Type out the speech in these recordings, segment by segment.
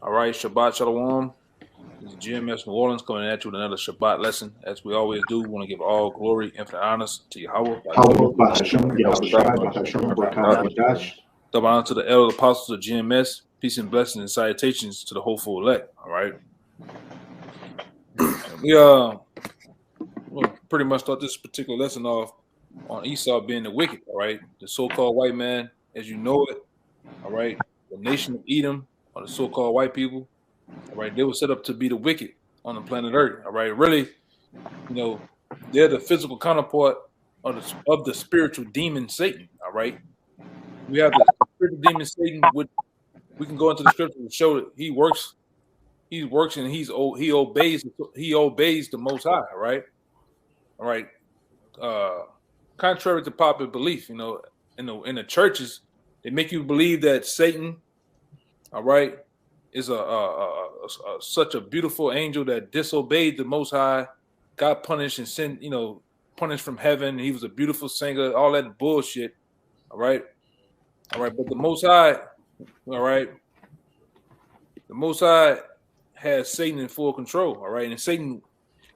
All right, Shabbat Shalom. This is GMS New Orleans coming at you with another Shabbat lesson. As we always do, we want to give all glory, infinite honors to Yahweh. Double honor to the elder apostles of GMS. Peace and blessings and salutations to the whole full elect. All right. We'll pretty much start this particular lesson off on Esau being the wicked. All right. The so-called white man, as you know it. All right. The nation of Edom, or the so-called white people. All right, they were set up to be the wicked on the planet Earth. All right, really, they're the physical counterpart of the spiritual demon Satan. All right, we have the spiritual demon Satan. We can go into the scripture to show that he works and he obeys the Most High. All right. Contrary to popular belief, in the churches, they make you believe that Satan, all right, is such a beautiful angel that disobeyed the Most High, got punished and sent, punished from heaven. He was a beautiful singer, all that bullshit. All right. But the Most High, all right, the Most High has Satan in full control. All right, and Satan,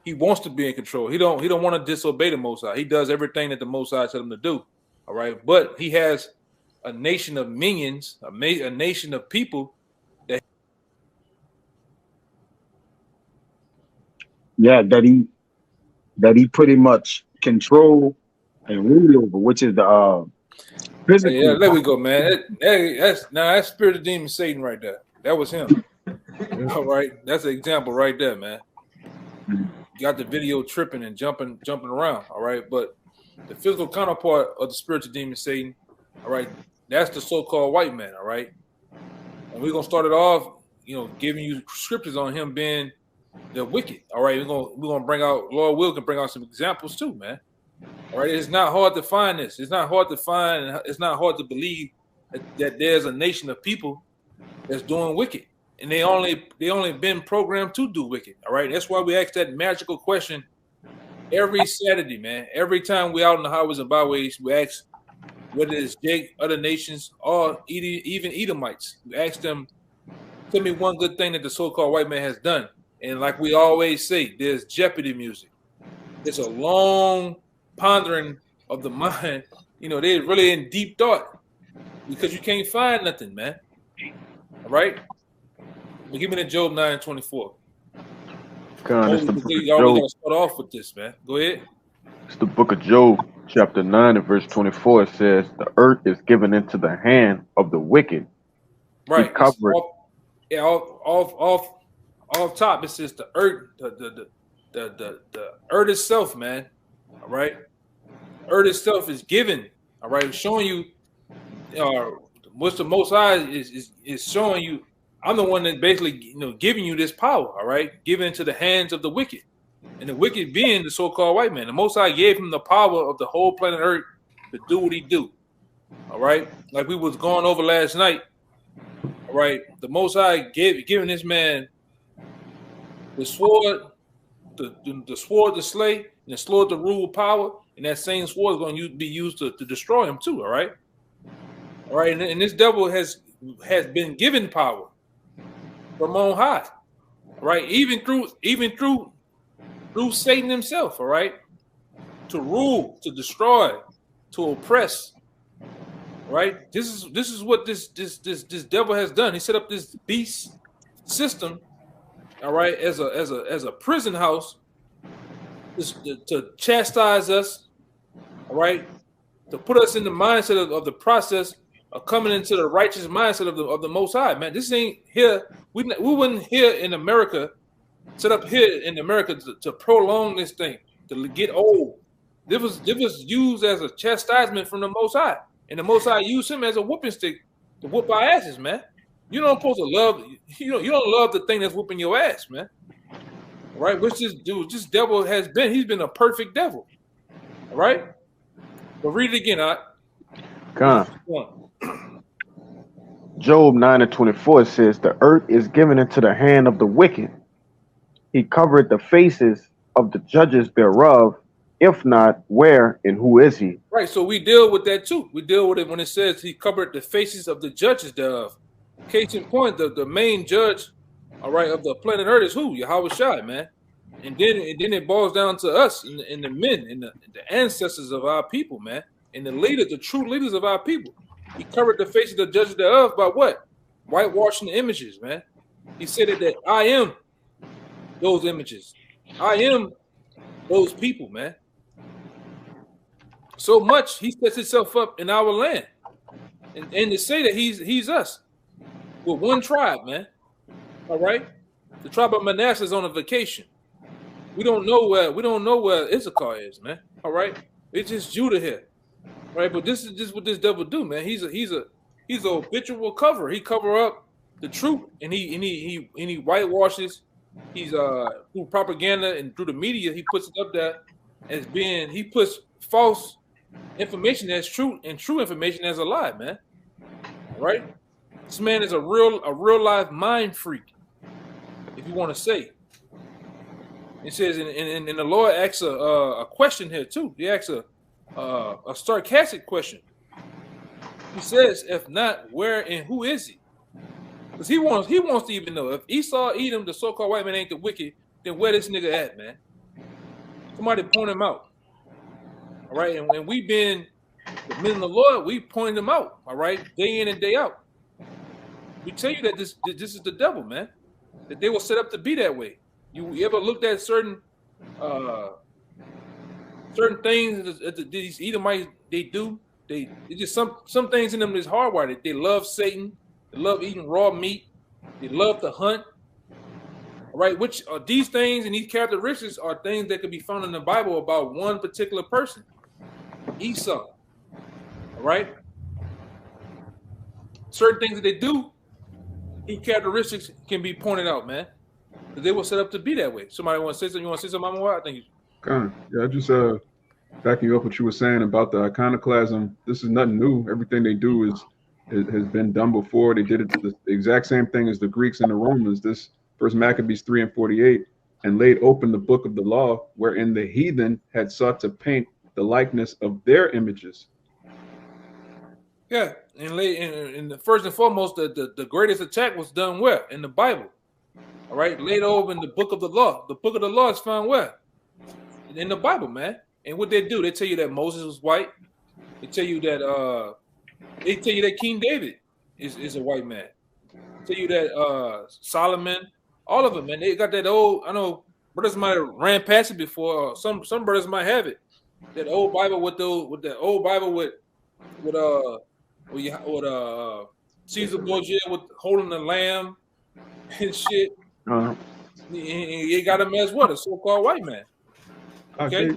he wants to be in control. He don't want to disobey the Most High. He does everything that the Most High tells him to do. All right, but he has a nation of minions, a nation of people. Yeah, that he pretty much control and rule over, which is the physical. Yeah, there we go, man. That's spirit of demon Satan right there. That was him. All right, that's an example right there, man. Got the video tripping and jumping around. All right, but the physical counterpart of the spiritual demon Satan, all right, that's the so-called white man. All right, and we're gonna start it off, giving you scriptures on him being the wicked. All right, we're gonna bring out, Lord will can bring out some examples too, man. All right, it's not hard to find this. It's not hard to find, and it's not hard to believe that there's a nation of people that's doing wicked, and they only been programmed to do wicked. All right, that's why we ask that magical question every Saturday, man. Every time we out in the highways and byways, we ask whether it's other nations or even Edomites. We ask them, tell me one good thing that the so-called white man has done. And like we always say, there's Jeopardy music. It's a long pondering of the mind. They're really in deep thought because you can't find nothing, man. All right? Well, give me the Job 9:24. Y'all gotta start off with this, man. Go ahead. It's the book of Job, chapter 9 and verse 24. It says, the earth is given into the hand of the wicked. Right. Off top, it says the earth, the earth itself, man. All right, earth itself is given. All right, showing you, what's the Most High is showing you. I'm the one that basically, giving you this power. All right, given into the hands of the wicked, and the wicked being the so-called white man. The Most High gave him the power of the whole planet Earth to do what he do. All right, like we was going over last night. All right, the Most High giving this man the sword, the sword to slay, and the sword to rule power, and that same sword is going to be used to destroy him too. All right, and this devil has been given power from on high, all right, even through Satan himself, all right, to rule, to destroy, to oppress. All right, this is what this devil has done. He set up this beast system. All right, as a prison house, to chastise us, all right, to put us in the mindset of the process of coming into the righteous mindset of the Most High, man. This ain't here. We wouldn't here in America, set up here in America to prolong this thing, to get old. This was used as a chastisement from the Most High, and the Most High used him as a whooping stick to whoop our asses, man. You don't supposed to love. You don't love the thing that's whooping your ass, man. Right? Which this devil has been. He's been a perfect devil. All right. But read it again, Job 9 and 24 says, the earth is given into the hand of the wicked. He covered the faces of the judges thereof. If not, where and who is he? Right. So we deal with that too. We deal with it when it says he covered the faces of the judges thereof. Case in point, the main judge all right, of the planet Earth is who? Yahweh Shai, man. And then it boils down to us and the men and the ancestors of our people, man, and the leaders, the true leaders of our people. He covered the face of the judges thereof by what? Whitewashing the images, man. He said that I am those images. I am those people, man. So much he sets himself up in our land. And to say that he's us with one tribe, man. All right. The tribe of Manasseh is on a vacation. We don't know where Issachar is, man. All right. It's just Judah here. Right. But this is just what this devil do, man. He's a habitual cover. He cover up the truth and he whitewashes. He's through propaganda and through the media, he puts it up there as being he puts false information as true and true information as a lie, man. All right? This man is a real life mind freak, if you want to say. It says, and the Lord asks a question here too. He asks a sarcastic question. He says, "If not, where and who is he?" Because he wants to even know if Esau, Edom, the so-called white man ain't the wicked, then where this nigga at, man? Somebody point him out. All right, and when we've been the men of the Lord, we point them out. All right, day in and day out. We tell you that this is the devil, man. That they were set up to be that way. You ever looked at certain things that these Edomites they do? They just some things in them is hardwired. They love Satan. They love eating raw meat. They love to hunt. All right, which are these things and these characteristics are things that can be found in the Bible about one particular person, Esau. All right, certain things that they do, these characteristics can be pointed out, man. They were set up to be that way. Somebody want to say something? You want to say something, Mama? I think you. Yeah, I just backing you up what you were saying about the iconoclasm. This is nothing new. Everything they do has been done before. They did it the exact same thing as the Greeks and the Romans. This First Maccabees 3:48, and laid open the book of the law, wherein the heathen had sought to paint the likeness of their images. Yeah, and the first and foremost, the greatest attack was done where? In the Bible. All right, laid over in the book of the law. The book of the law is found where? In the Bible, man. And what they do, they tell you that Moses was white. They tell you that King David is a white man. They tell you that Solomon, all of them, man. They got that old. I know brothers might have ran past it before. Or some brothers might have it. That old Bible with Caesar Borgia with holding the lamb and shit. He got him as what? A so-called white man. Okay.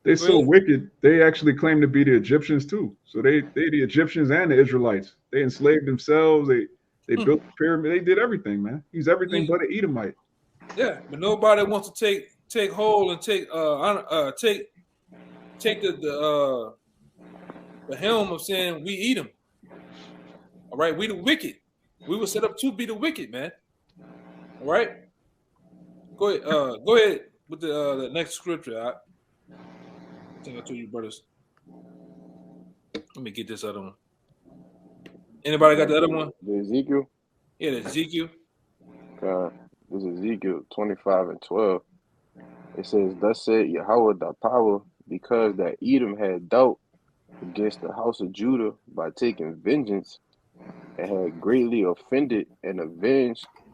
They're so wicked. They actually claim to be the Egyptians too. So they the Egyptians and the Israelites. They enslaved themselves. They built the pyramid. They did everything, man. He's everything but an Edomite. Yeah, but nobody wants to take hold and take the helm of saying we eat them. All right, we the wicked. We were set up to be the wicked, man. All right. Go ahead with the next scripture. I think I told you, brothers. Let me get this other one. Anybody got the other one? The Ezekiel? Yeah, the Ezekiel. This is Ezekiel 25:12. It says, "Thus said Yahweh thy power, because that Edom had dealt against the house of Judah by taking vengeance, and had greatly offended and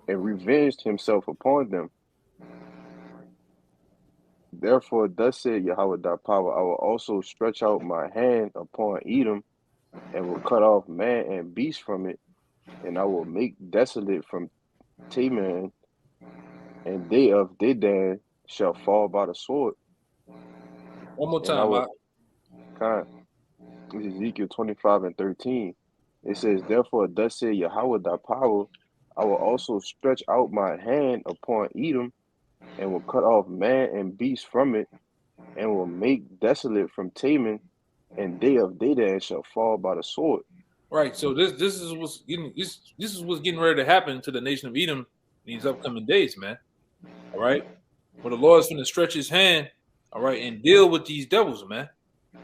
revenged himself upon them. Therefore, thus said Yahweh thy power, I will also stretch out my hand upon Edom, and will cut off man and beast from it, and I will make desolate from Teman, and they of Dedan shall fall by the sword." One more time, This is Ezekiel 25:13. It says, "Therefore, thus said Yahweh thy power, I will also stretch out my hand upon Edom, and will cut off man and beast from it, and will make desolate from Teman, and they of Dedan shall fall by the sword." Right. So this is what's getting ready to happen to the nation of Edom in these upcoming days, man. All right. Well, the Lord is going to stretch His hand, all right, and deal with these devils, man.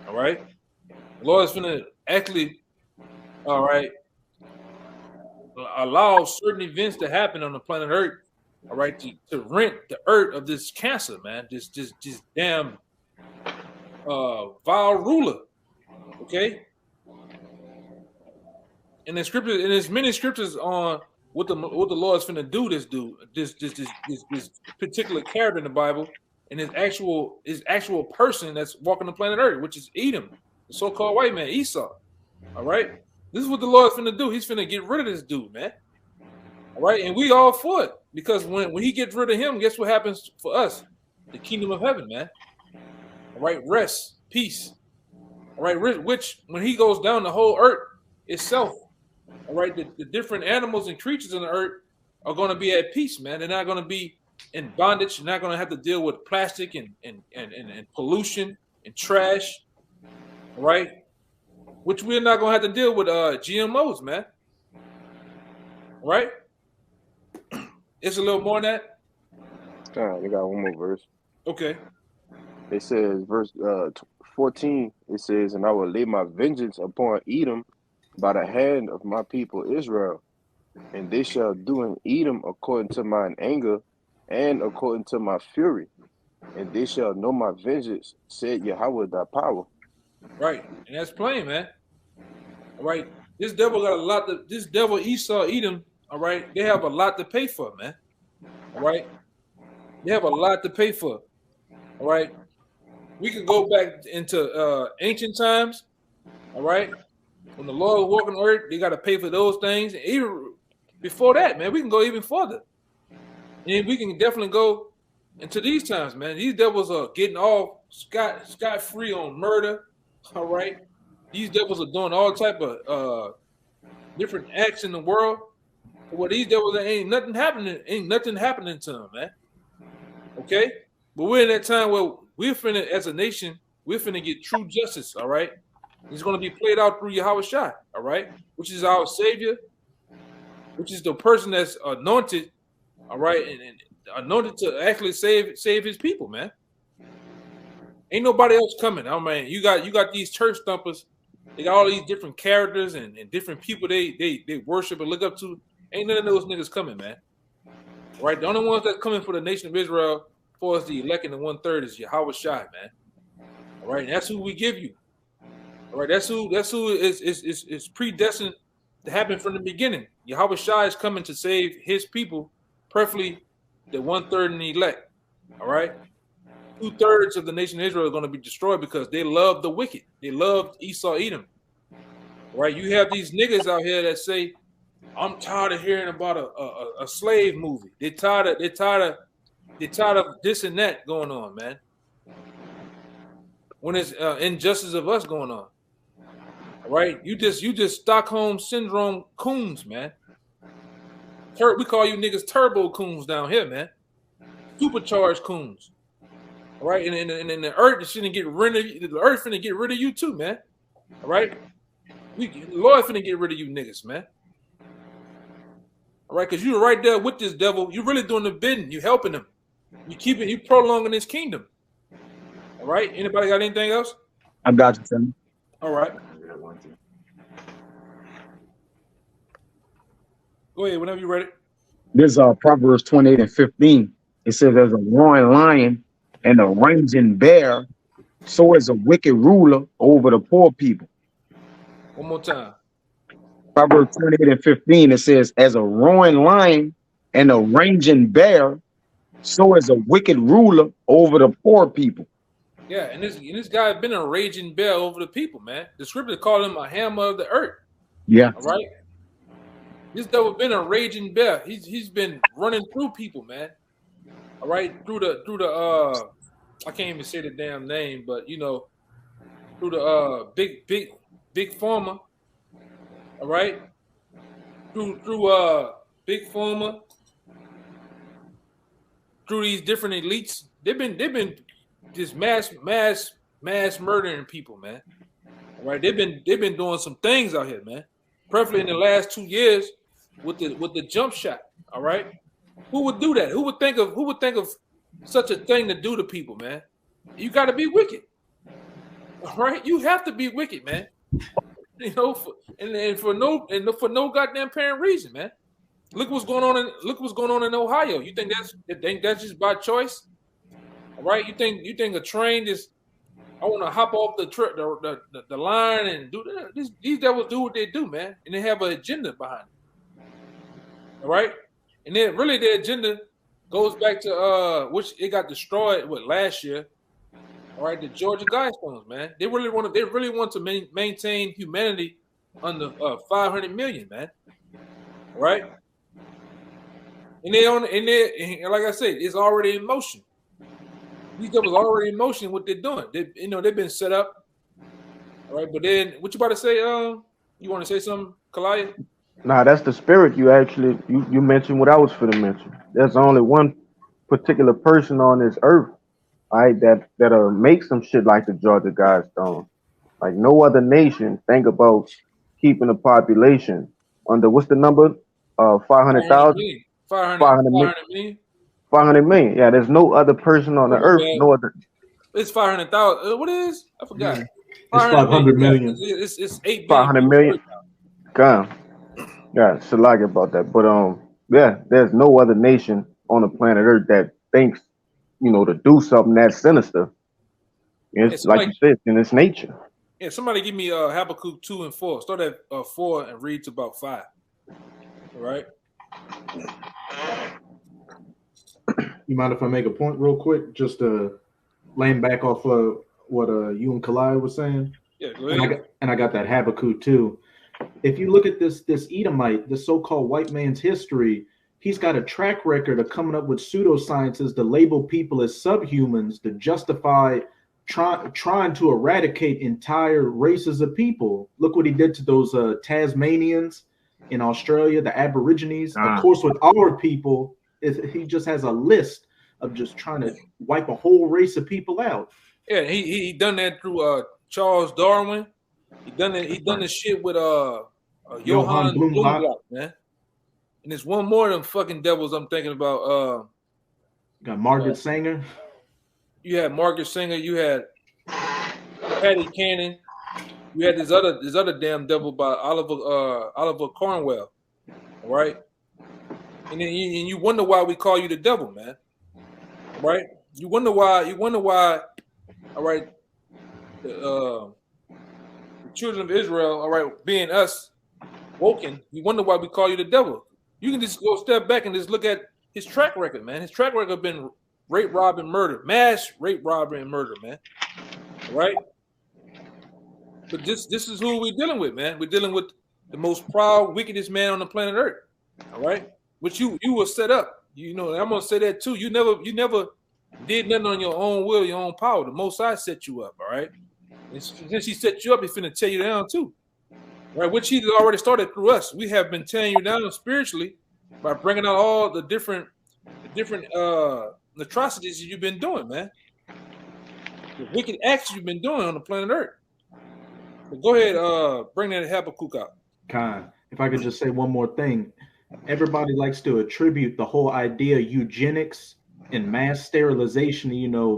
All right. The Lord is going to actually, all right, allow certain events to happen on the planet Earth all right, to rent the earth of this cancer, man, this damn vile ruler, okay? And the scriptures, and there's many scriptures on what the Lord's finna do. This particular character in the Bible, and his actual person that's walking the planet Earth, which is Edom, the so-called white man, Esau. All right, this is what the Lord's finna do. He's finna get rid of this dude, man. All right, and we all for it, because when he gets rid of him, guess what happens for us? The kingdom of heaven, man. All right, rest, peace. All right, which when he goes down, the whole earth itself. All right, the different animals and creatures on the earth are going to be at peace, man. They're not going to be in bondage. They're not going to have to deal with plastic and pollution and trash. All right, which we're not going to have to deal with GMOs, man. All right, it's a little more than that. We got one more verse. Okay. It says, verse 14, it says, and I will lay my vengeance upon Edom by the hand of my people Israel, and they shall do in Edom according to mine anger and according to my fury, and they shall know my vengeance, said Yahweh thy power. Right, and that's plain, man. All right, this devil got a lot to, this devil Esau, Edom, all right, they have a lot to pay for, man. All right, they have a lot to pay for. All right, we can go back into ancient times, all right. When the Lord was walking on earth, they got to pay for those things. And even before that, man, we can go even further. And we can definitely go into these times, man. These devils are getting all scot-free on murder, all right? These devils are doing all type of different acts in the world. Well, these devils ain't nothing happening to them, man. Okay? But we're in that time where we're finna, as a nation, we're finna get true justice, all right? It's going to be played out through Yahweh Shai, all right? Which is our Savior, which is the person that's anointed, all right, and anointed to actually save his people, man. Ain't nobody else coming. I mean, you got these church thumpers. They got all these different characters and different people they worship and look up to. Ain't none of those niggas coming, man. All right? The only ones that's coming for the nation of Israel, for us, the elect and the 1/3 is Yahweh Shai, man. All right, and that's who we give you. All right, that's who is predestined to happen from the beginning. Yahweh Shai is coming to save his people, preferably the 1/3 and the elect. All right, 2/3 of the nation of Israel are going to be destroyed because they love the wicked. They love Esau, Edom. All right, you have these niggas out here that say, "I'm tired of hearing about a slave movie." They're tired of this and that going on, man. When it's injustice of us going on. All right, you just Stockholm syndrome coons, man. We call you niggas turbo coons down here, man. Supercharged coons. All right, and the earth is finna get rid of you. The earth finna get rid of you too, man. All right, the Lord finna get rid of you niggas, man. All right, because you're right there with this devil. You're really doing the bidding. You helping him. You prolonging his kingdom. All right. Anybody got anything else? I got you, Tim. All right. Go ahead, whenever you're ready. This Proverbs 28 and 15. It says, "As a roaring lion and a raging bear, so is a wicked ruler over the poor people." One more time. Proverbs 28 and 15. It says, "As a roaring lion and a raging bear, so is a wicked ruler over the poor people." Yeah, and this guy has been a raging bear over the people, man. The scripture called him a hammer of the earth. Yeah. All right. This devil been a raging bear. He's been running through people, man. All right, through the I can't even say the damn name, but you know, through the big farmer. All right, through big farmer, through these different elites. They've been just mass murdering people, man. All right, they've been doing some things out here, man. Preferably in the last 2 years with the jump shot. All right, who would do that? Who would think of such a thing to do to people, man? You got to be wicked. All right, you have to be wicked, man. You know, for no goddamn apparent reason, man. Look what's going on in Ohio. You think that's just by choice? All right? You think a train just I want to hop off the line and do that. These devils do what they do, man, and they have an agenda behind it. All right, and then really their agenda goes back to which it got destroyed last year. All right, the Georgia Guidestones, man. They really want to maintain humanity under 500 million, man. All right, and like I said, it's already in motion. These devils are already in motion what they're doing. They've been set up. All right, but then what you about to say? You want to say something, Kalaya? Nah, that's the spirit. You mentioned what I was for to mention. There's only one particular person on this earth, all right, that'll make some shit like the Georgia Guidestones. Like no other nation think about keeping the population under what's the number? 500,000? 500 million. 500 million. Yeah, there's no other person on the earth. Bad. No other. It's 500,000. What is? I forgot. Yeah. It's 500 million. It's 8 billion. 500 million. God. Yeah, Shalaga about that. But yeah, there's no other nation on the planet Earth that thinks, to do something that sinister. It's like you said, in its nature. Yeah, somebody give me Habakkuk 2 and 4. Start at 4 and read to about 5. All right. You mind if I make a point real quick? Just laying back off of what you and Kalai was saying. Yeah, go ahead. And I got that Habakkuk too. If you look at this Edomite, this so-called white man's history, he's got a track record of coming up with pseudosciences to label people as subhumans to justify trying to eradicate entire races of people. Look what he did to those Tasmanians in Australia, the Aborigines. Of course, with our people, he just has a list of just trying to wipe a whole race of people out. Yeah, he done that through Charles Darwin. He done this shit with Johann Bloomberg, man. And there's one more of them fucking devils I'm thinking about. Got Margaret Sanger. You had Margaret Sanger. You had Patty Cannon. You had this other damn devil by Oliver Cornwell. All right. And then you wonder why we call you the devil, man. Right? You wonder why. All right. The children of Israel, all right, being us, woken. You wonder why we call you the devil. You can just go step back and just look at his track record, man. His track record has been rape, rob, and murder, mass rape, robbery, and murder, man. All right. But this is who we're dealing with, man. We're dealing with the most proud, wickedest man on the planet Earth. All right. Which you were set up. I'm gonna say that too. You never did nothing on your own will, your own power. The Most High set you up, all right? And since he set you up, he's finna tear you down too. Right? Which he already started through us. We have been tearing you down spiritually by bringing out all the different atrocities you've been doing, man. The wicked acts you've been doing on the planet Earth. But go ahead, bring that Habakkuk out. Khan, if I could just say one more thing. Everybody likes to attribute the whole idea of eugenics and mass sterilization,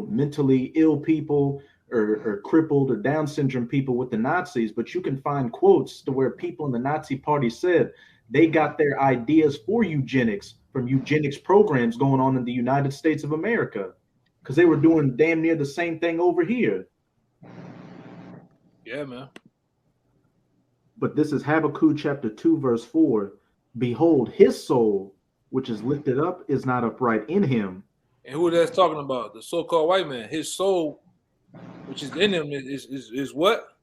mentally ill people or crippled or Down syndrome people with the Nazis. But you can find quotes to where people in the Nazi party said they got their ideas for eugenics from eugenics programs going on in the United States of America because they were doing damn near the same thing over here. Yeah, man. But this is Habakkuk chapter 2, verse 4. Behold, his soul, which is lifted up, is not upright in him. And who that's talking about? The so-called white man. His soul, which is in him, is what?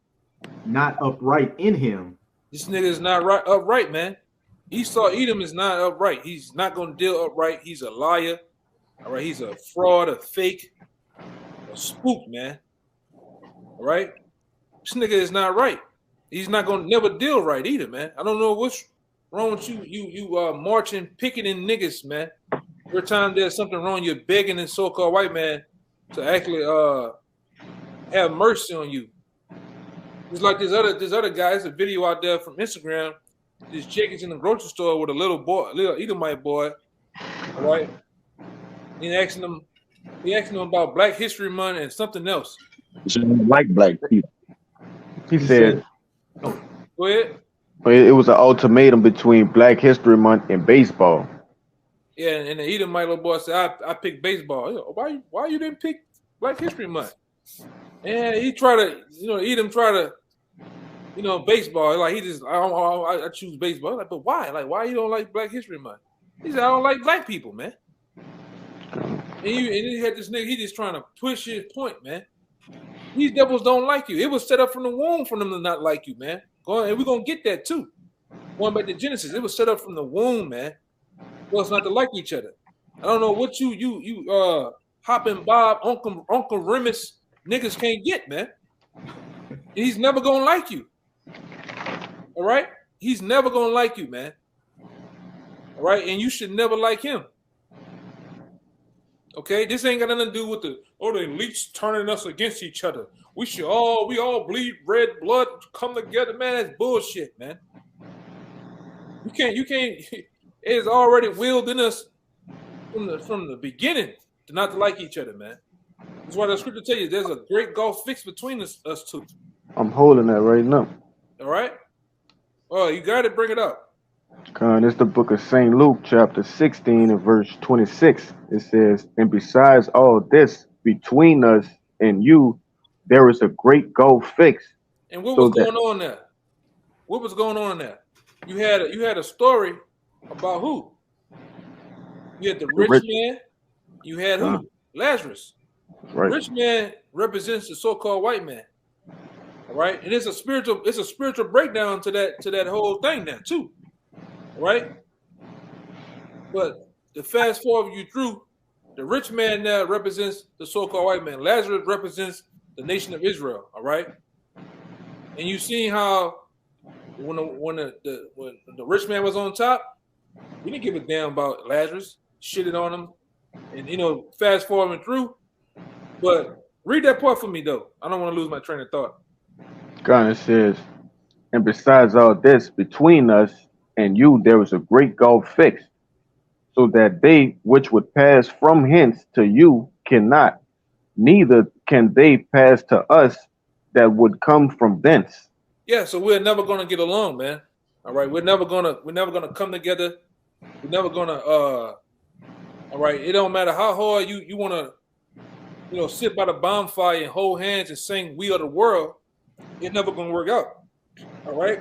Not upright in him. This nigga is not upright, man. Esau Edom is not upright. He's not going to deal upright. He's a liar. All right. He's a fraud, a fake, a spook, man. All right. This nigga is not right. He's not going to never deal right either, man. I don't know what's wrong with you. You marching, picketing niggas, man. Every time there's something wrong, you're begging this so-called white man to actually have mercy on you. It's like this other guy. There's a video out there from Instagram. This chick is in the grocery store with a little Edomite boy. All right. He asking him about Black History Month and something else. She don't like black people. He said, Go ahead. It was an ultimatum between Black History Month and baseball. Yeah, and the Edomite little boy said, I picked baseball. Why you didn't pick Black History Month? And he tried to, Edom try to, baseball. Like he just, I choose baseball. Like, but why? Like, why you don't like Black History Month? He said, I don't like black people, man. And he had this nigga, he just trying to push his point, man. These devils don't like you. It was set up from the womb for them to not like you, man. And we're going to get that too. Going back to Genesis, it was set up from the womb, man. For us not to like each other. I don't know what you Hopping Bob, Uncle Remus niggas can't get, man. He's never going to like you. All right? He's never going to like you, man. All right? And you should never like him. Okay, this ain't got nothing to do with the elites turning us against each other. We all bleed red blood, come together, man. That's bullshit, man. You can't. It's already willed in us from the beginning to not to like each other, man. That's why the scripture tells you there's a great gulf fixed between us two. I'm holding that right now. All right. Oh, you got to bring it up. It's the book of St. Luke, chapter 16 and verse 26. It says, and besides all this, between us and you, there is a great gulf fixed. And what was going on there? What was going on there? You had a story about who? You had the rich man. You had who? Lazarus. Right. The rich man represents the so-called white man. All right, and it's a spiritual breakdown to that whole thing now too. Right? But to fast forward you through, the rich man now represents the so-called white man. Lazarus represents the nation of Israel. All right, and you seen how when the rich man was on top, we didn't give a damn about Lazarus, shitted on him, and fast forwarding through. But read that part for me though. I don't want to lose my train of thought. God says, and besides all this, between us and you there is a great gulf fixed, so that they which would pass from hence to you cannot, neither can they pass to us that would come from thence. Yeah, so we're never gonna get along, man. All right, we're never gonna come together. We're never gonna all right, it don't matter how hard you wanna sit by the bonfire and hold hands and sing "We Are the World," it's never gonna work out. All right.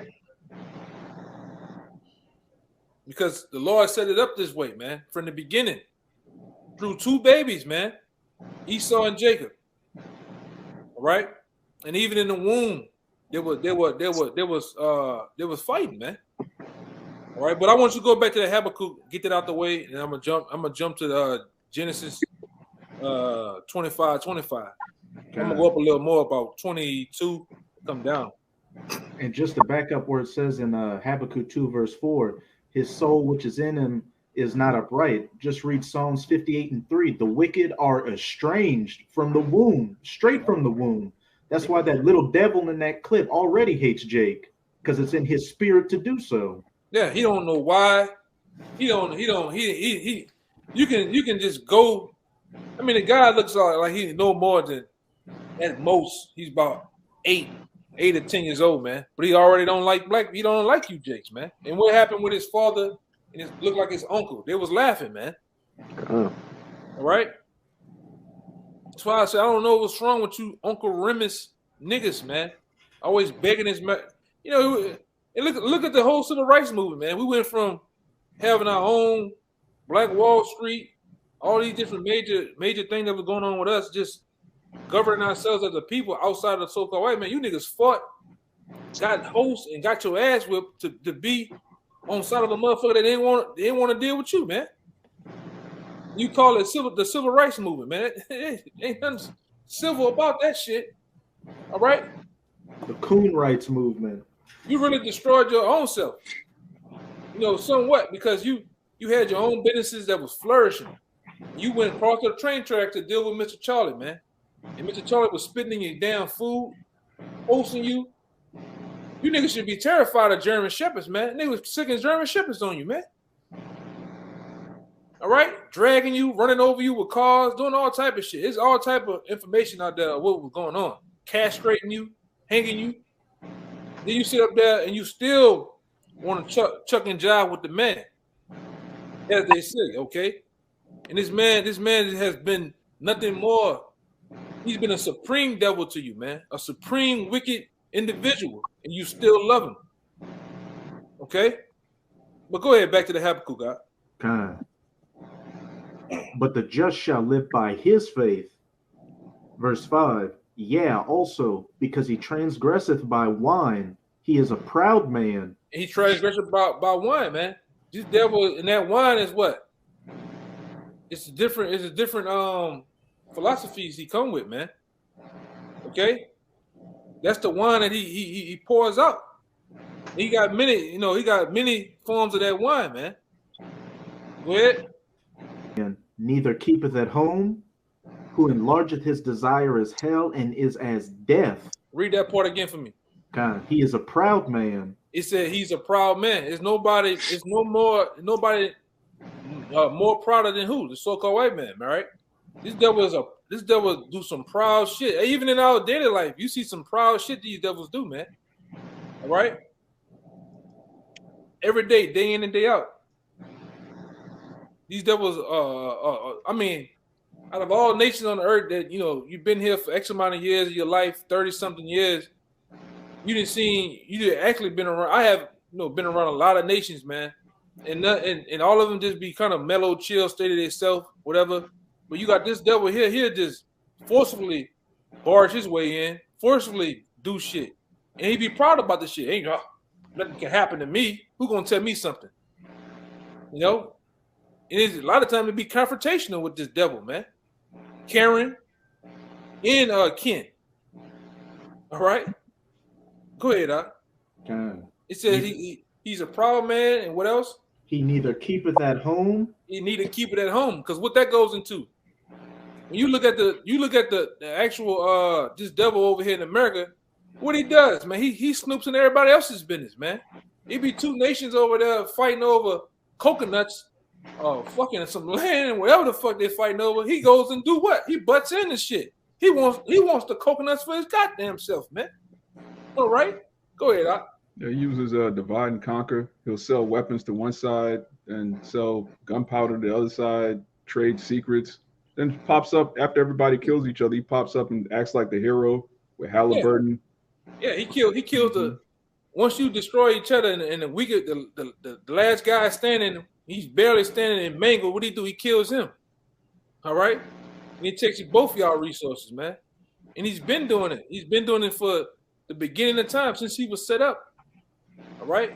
Because the Lord set it up this way, man, from the beginning. Through two babies, man. Esau and Jacob. All right? And even in the womb, there was fighting, man. All right, but I want you to go back to the Habakkuk, get that out the way, and I'm gonna jump to Genesis 25. I'm gonna go up a little more, about 22, come down. And just to back up where it says in Habakkuk 2, verse 4, his soul which is in him is not upright. Just read Psalms 58 and 3. The wicked are estranged from the womb, straight from the womb. That's why that little devil in that clip already hates Jake, because it's in his spirit to do so. Yeah, he don't know why. You can just go. I mean, the guy looks like he's no more than, at most, he's about 8 or 10 years old, man. But he already don't like black. He don't like you, Jakes, man. And what happened with his father and it looked like his uncle? They was laughing, man. All right. That's why I said I don't know what's wrong with you, Uncle Remus niggas, man. Always begging his man. And look at the whole civil rights movement, man. We went from having our own Black Wall Street, all these different major things that was going on with us, just governing ourselves as a people outside of the so-called white man. You niggas fought, got hosts, and got your ass whipped to be on side of the motherfucker that didn't want to deal with you, man. You call it the civil rights movement, man. It ain't nothing civil about that shit. All right? The coon rights movement. You really destroyed your own self. Somewhat, because you had your own businesses that was flourishing. You went across the train track to deal with Mr. Charlie, man. And Mr. Charlie was spitting in your damn food, hosting you. You niggas should be terrified of German Shepherds, man. Niggas sick as German Shepherds on you, man. All right? Dragging you, running over you with cars, doing all type of shit. There's all type of information out there of what was going on. Castrating you, hanging you. Then you sit up there and you still want to chuck and jive with the man, as they say, okay? And this man has been nothing more. He's been a supreme devil to you, man. A supreme wicked individual, and you still love him. Okay? But go ahead, back to the Habakkuk, God. Kind. But the just shall live by his faith. Verse 5. Yeah, also, because he transgresseth by wine, he is a proud man. And he transgresseth by wine, man. This devil and that wine is what? It's a different philosophies he come with, man. Okay? That's the wine that he pours out. He got many forms of that wine, man. Go ahead. And neither keepeth at home, who enlargeth his desire as hell and is as death. Read that part again for me. God, he is a proud man. It said he's a proud man. It's nobody more prouder than who? The so-called white man, right? This devil do some proud shit. Even in our daily life, you see some proud shit these devils do, man. All right? Every day in and day out. These devils, I mean, out of all nations on the earth that, you've been here for X amount of years of your life, 30-something years, you actually been around. I have, been around a lot of nations, man. And all of them just be kind of mellow, chill, state of themselves, whatever. But you got this devil here, he'll just forcefully barge his way in, forcefully do shit. And he be proud about the shit. Ain't nothing can happen to me. Who gonna tell me something? And it's a lot of times it be confrontational with this devil, man. Karen and Ken. All right? Go ahead, It says he's a proud man, and what else? He neither keepeth at home. He need to keep it at home, because what that goes into. When you look at the actual this devil over here in America, what he does, man, he snoops in everybody else's business, man. It be two nations over there fighting over coconuts, fucking some land, and whatever the fuck they fighting over. He goes and do what? He butts in and shit. He wants the coconuts for his goddamn self, man. All right, go ahead, Yeah, he uses divide and conquer. He'll sell weapons to one side and sell gunpowder to the other side, trade secrets. Then pops up after everybody kills each other. He pops up and acts like the hero with Halliburton. Yeah, he kills the. Once you destroy each other and the last guy standing, he's barely standing in mangle. What do? He kills him. All right, and he takes both y'all resources, man. And he's been doing it. He's been doing it for the beginning of time since he was set up. All right,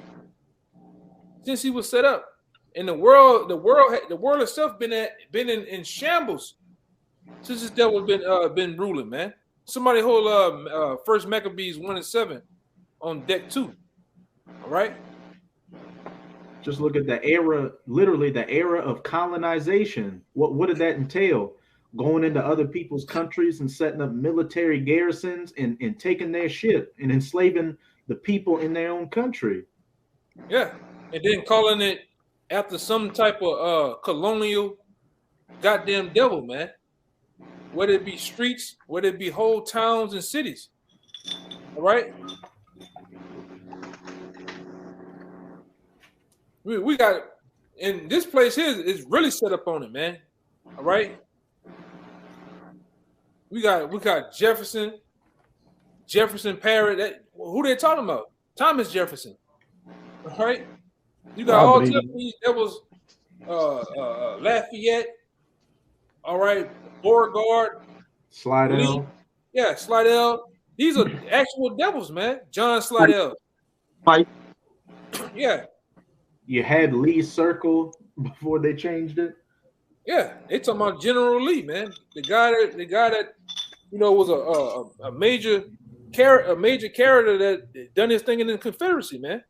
since he was set up, and the world itself been in shambles since this devil been ruling, man. Somebody hold First Maccabees 1:7 on deck 2. All right. Just look at the era, literally the era of colonization. What did that entail? Going into other people's countries and setting up military garrisons and taking their shit and enslaving the people in their own country. Yeah, and then calling it after some type of colonial goddamn devil, man. Whether it be streets, whether it be whole towns and cities. All right? We got, and this place here is really set up on it, man. All right? We got Jefferson Parrott. Who they talking about? Thomas Jefferson. All right? You got all Japanese devils, Lafayette. All right, Beauregard, Slidell. Yeah, Slidell. These are actual devils, man. John Slidell. Right. Yeah. You had Lee's Circle before they changed it. Yeah, they talking about General Lee, man. The guy that was a major character that done his thing in the Confederacy, man.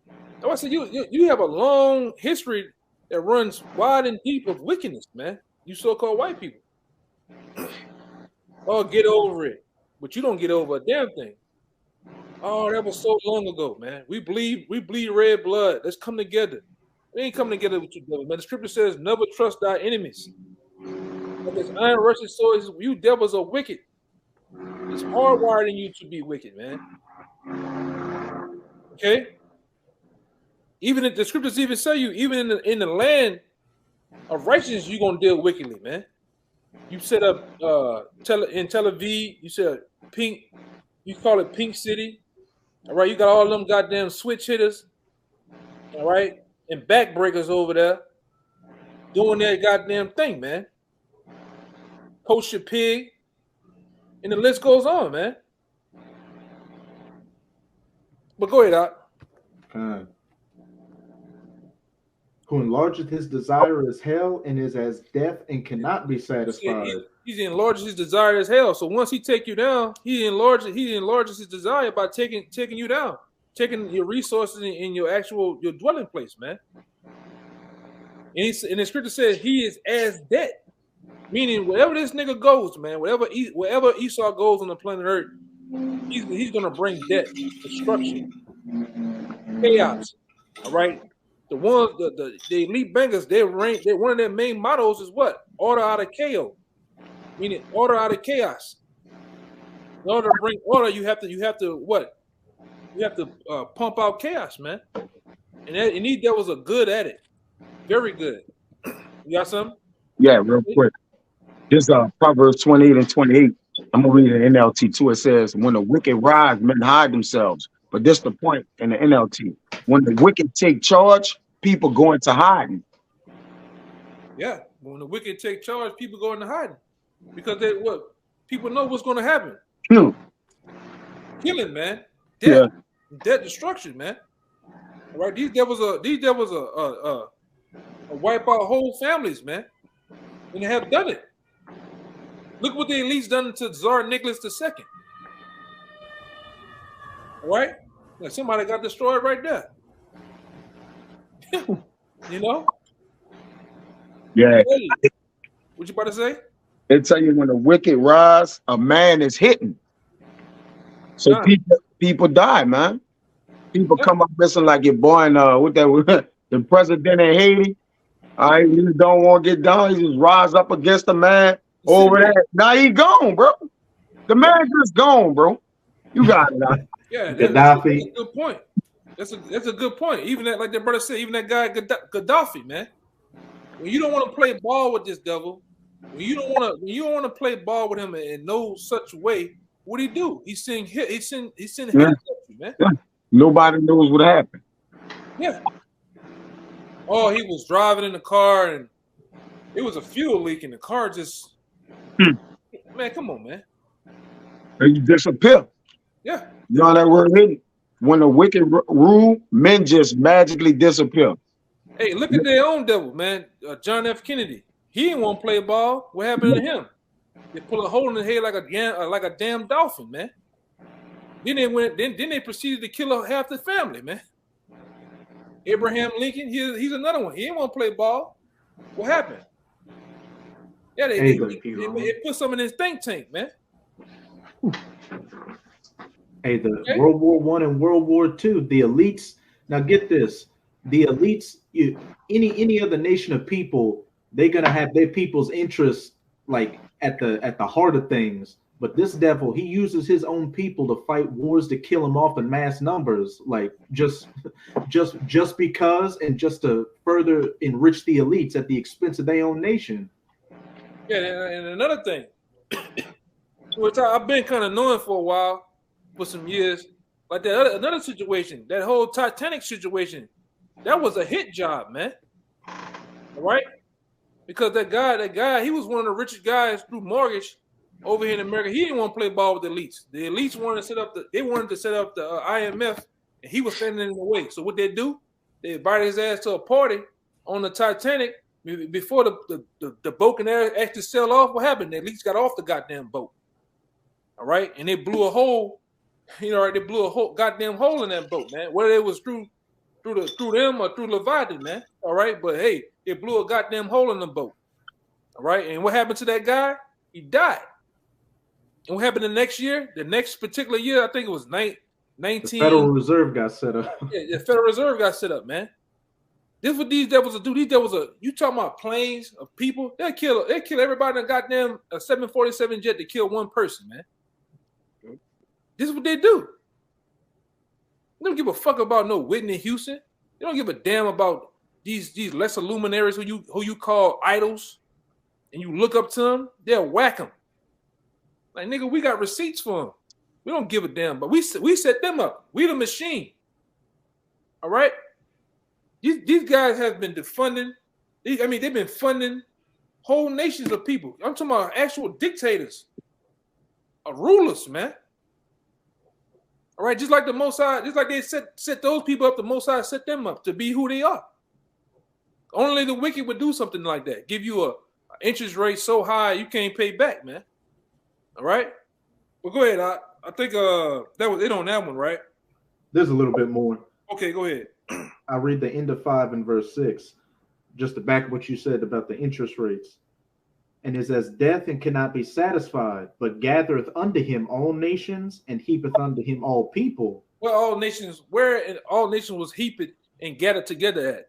That's why I said you have a long history that runs wide and deep of wickedness, man. You so-called white people. Oh, get over it. But you don't get over a damn thing. Oh, that was so long ago, man. We bleed red blood. Let's come together. We ain't coming together with you, devil, man. The scripture says, never trust thy enemies. But this iron rusted sword, you devils are wicked. It's hardwired in you to be wicked, man. Okay? Even if the scriptures even say you, even in the land of righteousness, you're gonna deal wickedly, man. You set up in Tel Aviv, you said pink, you call it Pink City. All right, you got all them goddamn switch hitters, all right, and backbreakers over there doing that goddamn thing, man. Kosher pig, and the list goes on, man. But go ahead, Doc. Who enlargeth his desire as hell and is as death and cannot be satisfied. He's enlarges his desire as hell. So once he take you down, he enlarges his desire by taking you down, taking your resources in your dwelling place, man. And the scripture says he is as death, meaning wherever this nigga goes, man, wherever Esau goes on the planet Earth, he's gonna bring death, destruction, chaos. All right. The elite bangers, one of their main mottos is what? Order out of chaos. Meaning order out of chaos. In order to bring order, you have to what? You have to pump out chaos, man. And these devils are good at it. Very good. You got something? Yeah, real quick. This Proverbs 28 and 28. I'm gonna read it in NLT too. It says, when the wicked rise, men hide themselves. But this the point in the NLT. When the wicked take charge, people go into hiding. Yeah, when the wicked take charge, people go into hiding because people know what's going to happen. Killing, man. Death, death, destruction, man. All right, these devils are wipe out whole families, man, and they have done it. Look what the elites done to Tsar Nicholas II. All right, like somebody got destroyed right there. You know? Yeah. What you about to say? They tell you when the wicked rise, a man is hitting. So people die, man. People come up missing like your boy in the president in Haiti. All right, he don't want to get down. He just rise up against the man over there. Now he gone, bro. The man just gone, bro. You got it. Yeah, that's a good point. That's a good point. Even that, like that brother said, even that guy Gaddafi, man. When you don't want to play ball with this devil, when you don't want to play ball with him in no such way, what do he do? He send hands at you, man. Yeah. Nobody knows what happened. Yeah. Oh, he was driving in the car and it was a fuel leak and the car just man, come on, man. And you disappear. Yeah. You know that word hidden? When the wicked rule, men just magically disappear. Hey, look at their own devil, man. John F. Kennedy. He didn't want to play ball. What happened to him? They pull a hole in the head like a damn dolphin, man. Then they proceeded to kill half the family, man. Abraham Lincoln, he's another one. He didn't want to play ball. What happened? Yeah, they put some in his think tank, man. Hey, World War I and World War II, the elites. Now get this: the elites, any other nation of people, they're gonna have their people's interests like at the heart of things. But this devil, he uses his own people to fight wars to kill them off in mass numbers, like just because, and just to further enrich the elites at the expense of their own nation. Yeah, and another thing, which I've been kind of knowing for a while, for some years, like that another situation, that whole Titanic situation, that was a hit job, man. All right, because that guy, he was one of the richest guys through mortgage over here in America. He didn't want to play ball with the elites. The elites wanted to set up the IMF, and he was standing in the way. So what they do? They invited his ass to a party on the Titanic before the boat can actually sail off. What happened? The elites got off the goddamn boat. All right, and they blew a hole. They blew a whole goddamn hole in that boat, man. Whether it was through them or through Leviathan, man. All right, but hey, it blew a goddamn hole in the boat. All right, and what happened to that guy? He died. And what happened the next year? The next particular year, I think it was 19. The Federal Reserve got set up. Yeah, the Federal Reserve got set up, man. This is what these devils will do. These devils are, you talking about planes of people? They'll kill everybody in a goddamn 747 jet to kill one person, man. This is what they do. They don't give a fuck about no Whitney Houston. You don't give a damn about these lesser luminaries who you call idols, and you look up to them. They'll whack them. Like, nigga, we got receipts for them. We don't give a damn, but we set them up. We the machine. All right. These guys have been defunding. They've been funding whole nations of people. I'm talking about actual dictators, rulers, man. All right, just like the Mossad, just like they set those people up, the Mossad set them up to be who they are. Only the wicked would do something like that. Give you a interest rate so high you can't pay back, man. All right. Well, go ahead. I think that was it on that one, right? There's a little bit more. Okay, go ahead. I read the end of 5 and verse 6, just to back what you said about the interest rates. And is as death and cannot be satisfied, but gathereth unto him all nations and heapeth unto him all people. Where all nations was heaped and gathered together at.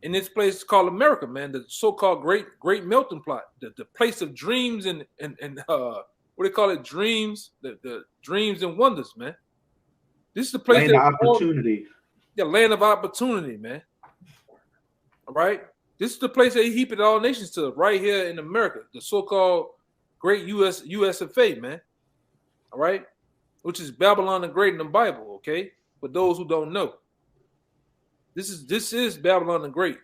In this place called America, man, the so-called great melting pot, the place of dreams and what they call it, dreams, the dreams and wonders, man. This is the place land of opportunity. The land of opportunity, man. All right. This is the place that he heaped all nations to, right here in America, the so-called great US of A, man. All right, which is Babylon the Great in the Bible. Okay, for those who don't know, this is Babylon the Great.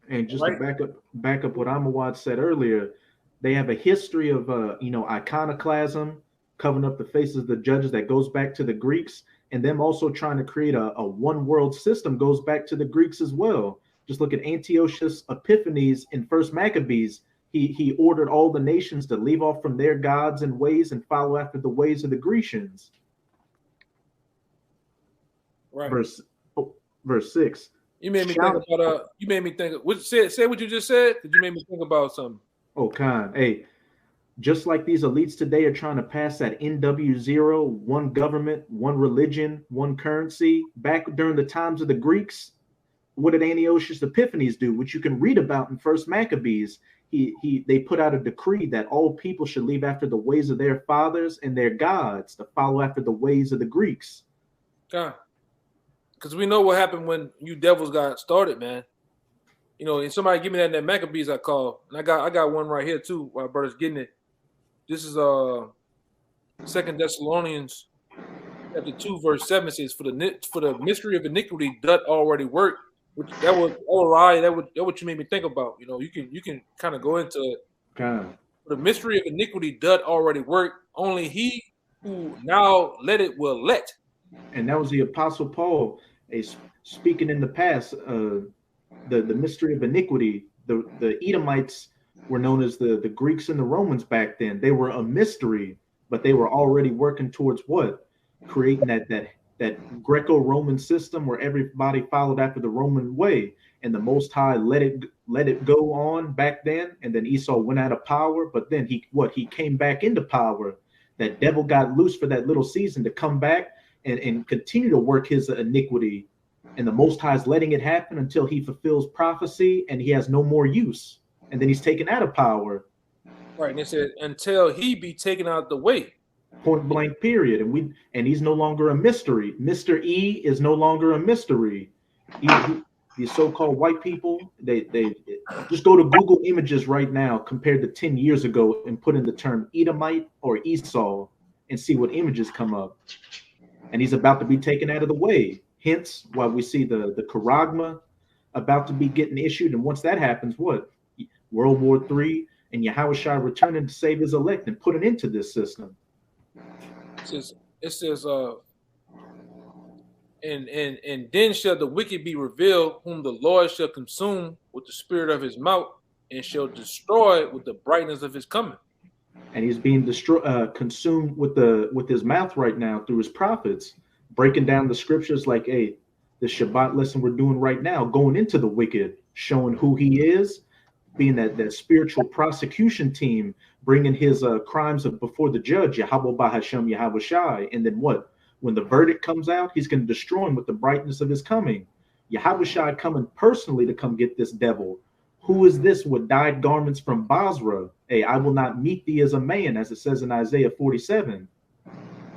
And just to back up what Amawad said earlier, they have a history of iconoclasm, covering up the faces of the judges that goes back to the Greeks, and them also trying to create a one world system goes back to the Greeks as well. Just look at Antiochus Epiphanes in First Maccabees. He ordered all the nations to leave off from their gods and ways and follow after the ways of the Grecians. Right. Verse 6. You made me think about say what you just said. Did you make me think about something? Oh, Khan. Hey, just like these elites today are trying to pass that NW0, one government, one religion, one currency. Back during the times of the Greeks, what did Antiochus Epiphanes do? Which you can read about in First Maccabees. They put out a decree that all people should leave after the ways of their fathers and their gods to follow after the ways of the Greeks. God, because we know what happened when you devils got started, man. You know, and somebody give me that Maccabees I call, and I got one right here too. While brother's getting it. This is 2 Thessalonians chapter 2 verse 7 says, "For the mystery of iniquity doth already work." Which that what you made me think about. You know, you can kind of go into it. The mystery of iniquity doth already work. Only he who now let it will let. And that was the Apostle Paul speaking in the past. The mystery of iniquity. The Edomites were known as the Greeks and the Romans back then. They were a mystery, but they were already working towards what? Creating that Greco-Roman system where everybody followed after the Roman way, and the Most High let it go on back then, and then Esau went out of power, but then he came back into power. That devil got loose for that little season to come back and continue to work his iniquity, and the Most High is letting it happen until he fulfills prophecy and he has no more use, and then he's taken out of power. Right, and it said until he be taken out of the way. Point blank period. And he's no longer a mystery. Mr. E is no longer a mystery. These so-called white people, they just go to Google Images right now compared to 10 years ago and put in the term Edomite or Esau and see what images come up. And he's about to be taken out of the way. Hence why we see the Charagma about to be getting issued. And once that happens, what? World War III and Yahushua returning to save his elect and put an end to this system. It says, and then shall the wicked be revealed, whom the Lord shall consume with the spirit of his mouth, and shall destroy with the brightness of his coming. And he's being consumed with his mouth right now through his prophets, breaking down the scriptures like, hey, the Shabbat lesson we're doing right now, going into the wicked, showing who he is, being that spiritual prosecution team, bringing his crimes before the judge, Yahweh Bahashem Yahweh Shai. And then what? When the verdict comes out, he's going to destroy him with the brightness of his coming. Yahweh Shai coming personally to come get this devil. Who is this with dyed garments from Basra? Hey, I will not meet thee as a man, as it says in Isaiah 47.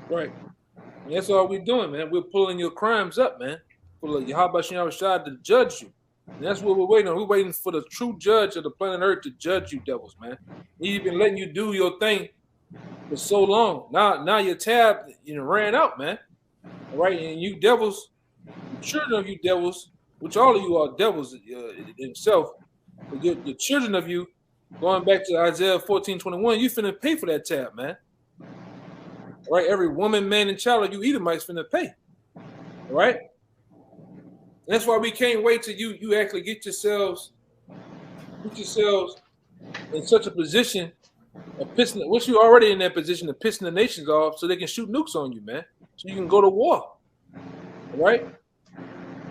Right. And that's all we're doing, man. We're pulling your crimes up, man. for the Yahweh Shem Shai to judge you. And that's what we're waiting on. We're waiting for the true judge of the planet Earth to judge you devils, man. He's been letting you do your thing for so long. Now your tab ran out, man. All right, and you devils, the children of you devils, which all of you are devils itself, but the children of you, going back to Isaiah 14:21, you finna pay for that tab, man. All right, every woman, man, and child of you Edomites finna pay. All right? That's why we can't wait till you actually get yourselves in such a position of pissing. Once you're already in that position of pissing the nations off, so they can shoot nukes on you, man. So you can go to war, all right?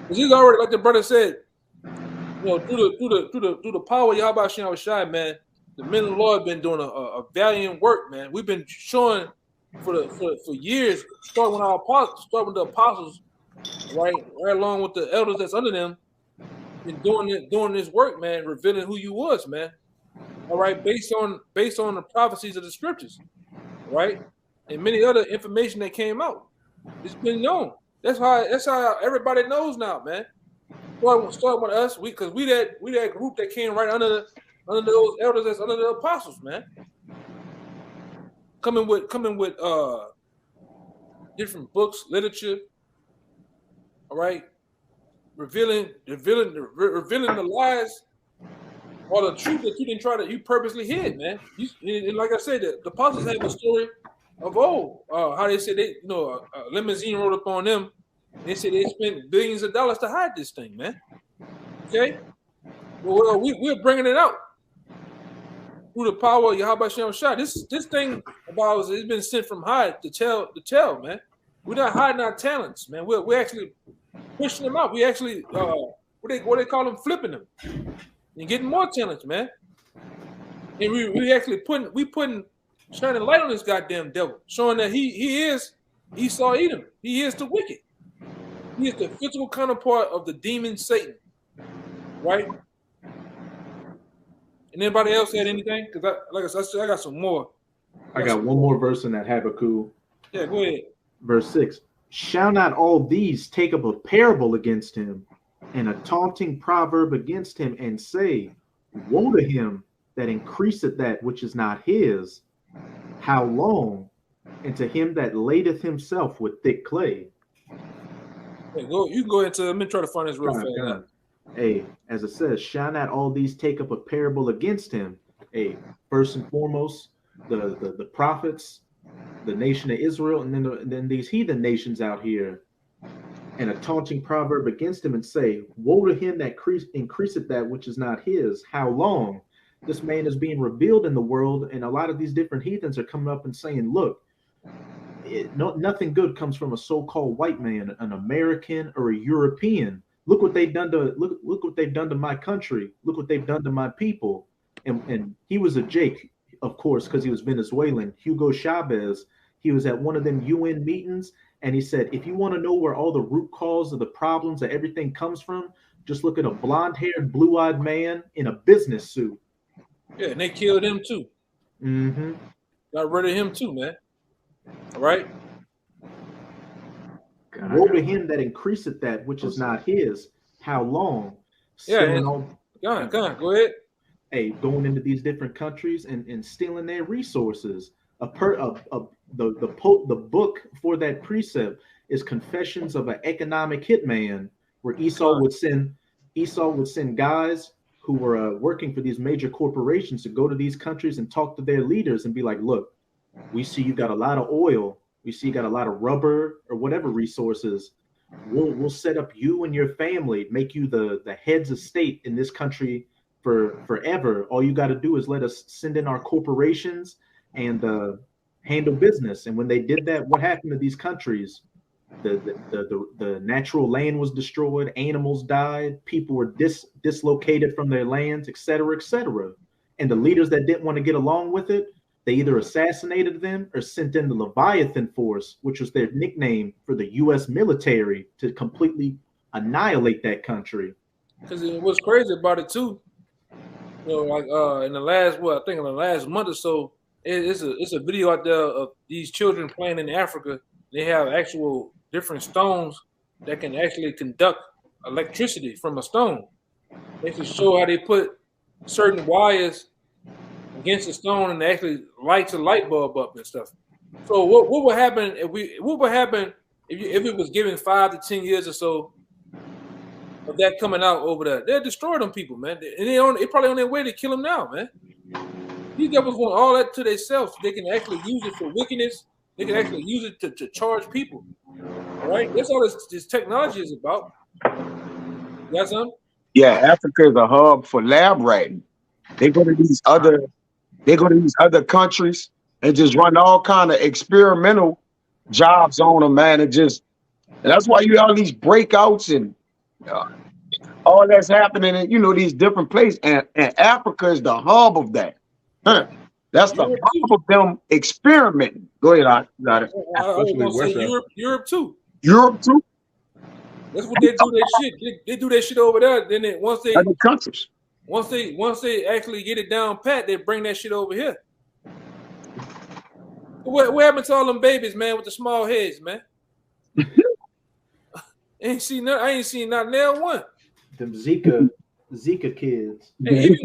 Because he's already, like the brother said, through the power of Yahweh Shem Shai, man. The men of the Lord have been doing a valiant work, man. We've been showing for years, starting with the apostles. Right along with the elders that's under them, been doing this work, man, revealing who you was, man. All right, based on the prophecies of the scriptures, right, and many other information that came out. It's been known. That's how everybody knows now, man. Starting with us, because we that group that came right under those elders that's under the apostles, man. Coming with different books, literature. All right, revealing the lies or the truth that you purposely hid, man. And like I said, the apostles have a story of old. How they said a limousine rode up on them. They said they spent billions of dollars to hide this thing, man. Okay, well we're bringing it out through the power of Yahweh Shem Shai. This thing about us has been sent from high to tell, man. We're not hiding our talents, man. We're actually pushing them out. We actually what they call them, flipping them and getting more talents, man. And we actually putting shining light on this goddamn devil, showing that he is Esau Edom. He is the wicked. He is the physical counterpart of the demon Satan, right? And anybody else had anything? Because like I said, I got some more. I got one more verse in that Habakkuk. Yeah, go ahead. Verse 6. Shall not all these take up a parable against him, and a taunting proverb against him, and say, woe to him that increaseth that which is not his, how long? And to him that ladeth himself with thick clay. Hey, you can go into. Let me try to find this real fast. Hey, as it says, shall not all these take up a parable against him? Hey, first and foremost, the prophets, the nation of Israel, and then these heathen nations out here, and a taunting proverb against him, and say, woe to him that increaseth that which is not his. How long? This man is being revealed in the world, and a lot of these different heathens are coming up and saying, look, nothing good comes from a so-called white man, an American or a European. Look what they've done to look what they've done to my country. Look what they've done to my people. And he was a Jake, of course, because he was Venezuelan. Hugo Chavez. He was at one of them UN meetings, and he said, if you want to know where all the root cause of the problems that everything comes from, just look at a blonde-haired, blue-eyed man in a business suit. Yeah, and they killed him too. Mm-hmm. Got rid of him too, man. All right. Woe to him that increaseth that which is not his. How long? Yeah. Go on. Go ahead. Hey, going into these different countries and stealing their resources. The book for that precept is Confessions of an Economic Hitman, where Esau would send guys who were working for these major corporations to go to these countries and talk to their leaders and be like, look, we see you got a lot of oil. We see you got a lot of rubber or whatever resources. We'll set up you and your family, make you the heads of state in this country for forever. All you got to do is let us send in our corporations and handle business. And when they did that, what happened to these countries? The natural land was destroyed, animals died, people were dislocated from their lands, et cetera, et cetera. And the leaders that didn't want to get along with it, they either assassinated them or sent in the Leviathan Force, which was their nickname for the U.S. military, to completely annihilate that country. Because what's crazy about it too, like in the last month or so, it's a video out there of these children playing in Africa. They have actual different stones that can actually conduct electricity from a stone. They can show how they put certain wires against the stone and actually lights a light bulb up and stuff. So what would happen if it was given 5 to 10 years or so of that coming out over there? They'll destroy them people, man. And they probably on their way to kill them now, man. These devils want all that to themselves. They can actually use it for wickedness. They can actually use it to charge people. All right? That's all this technology is about. You got something? Yeah, Africa is a hub for lab writing. They go to these other countries and just run all kind of experimental jobs on them, man. And that's why you have all these breakouts and all that's happening in these different places. And Africa is the hub of that. Huh. That's the hub of them experimenting. Go ahead, I got it. I was gonna say Europe too. Europe too. That's what they do. Their shit. They do their shit over there. Then once they other countries. Once they actually get it down pat, they bring that shit over here. What happened to all them babies, man, with the small heads, man? I ain't seen not nail one. Them Zika kids. Hey,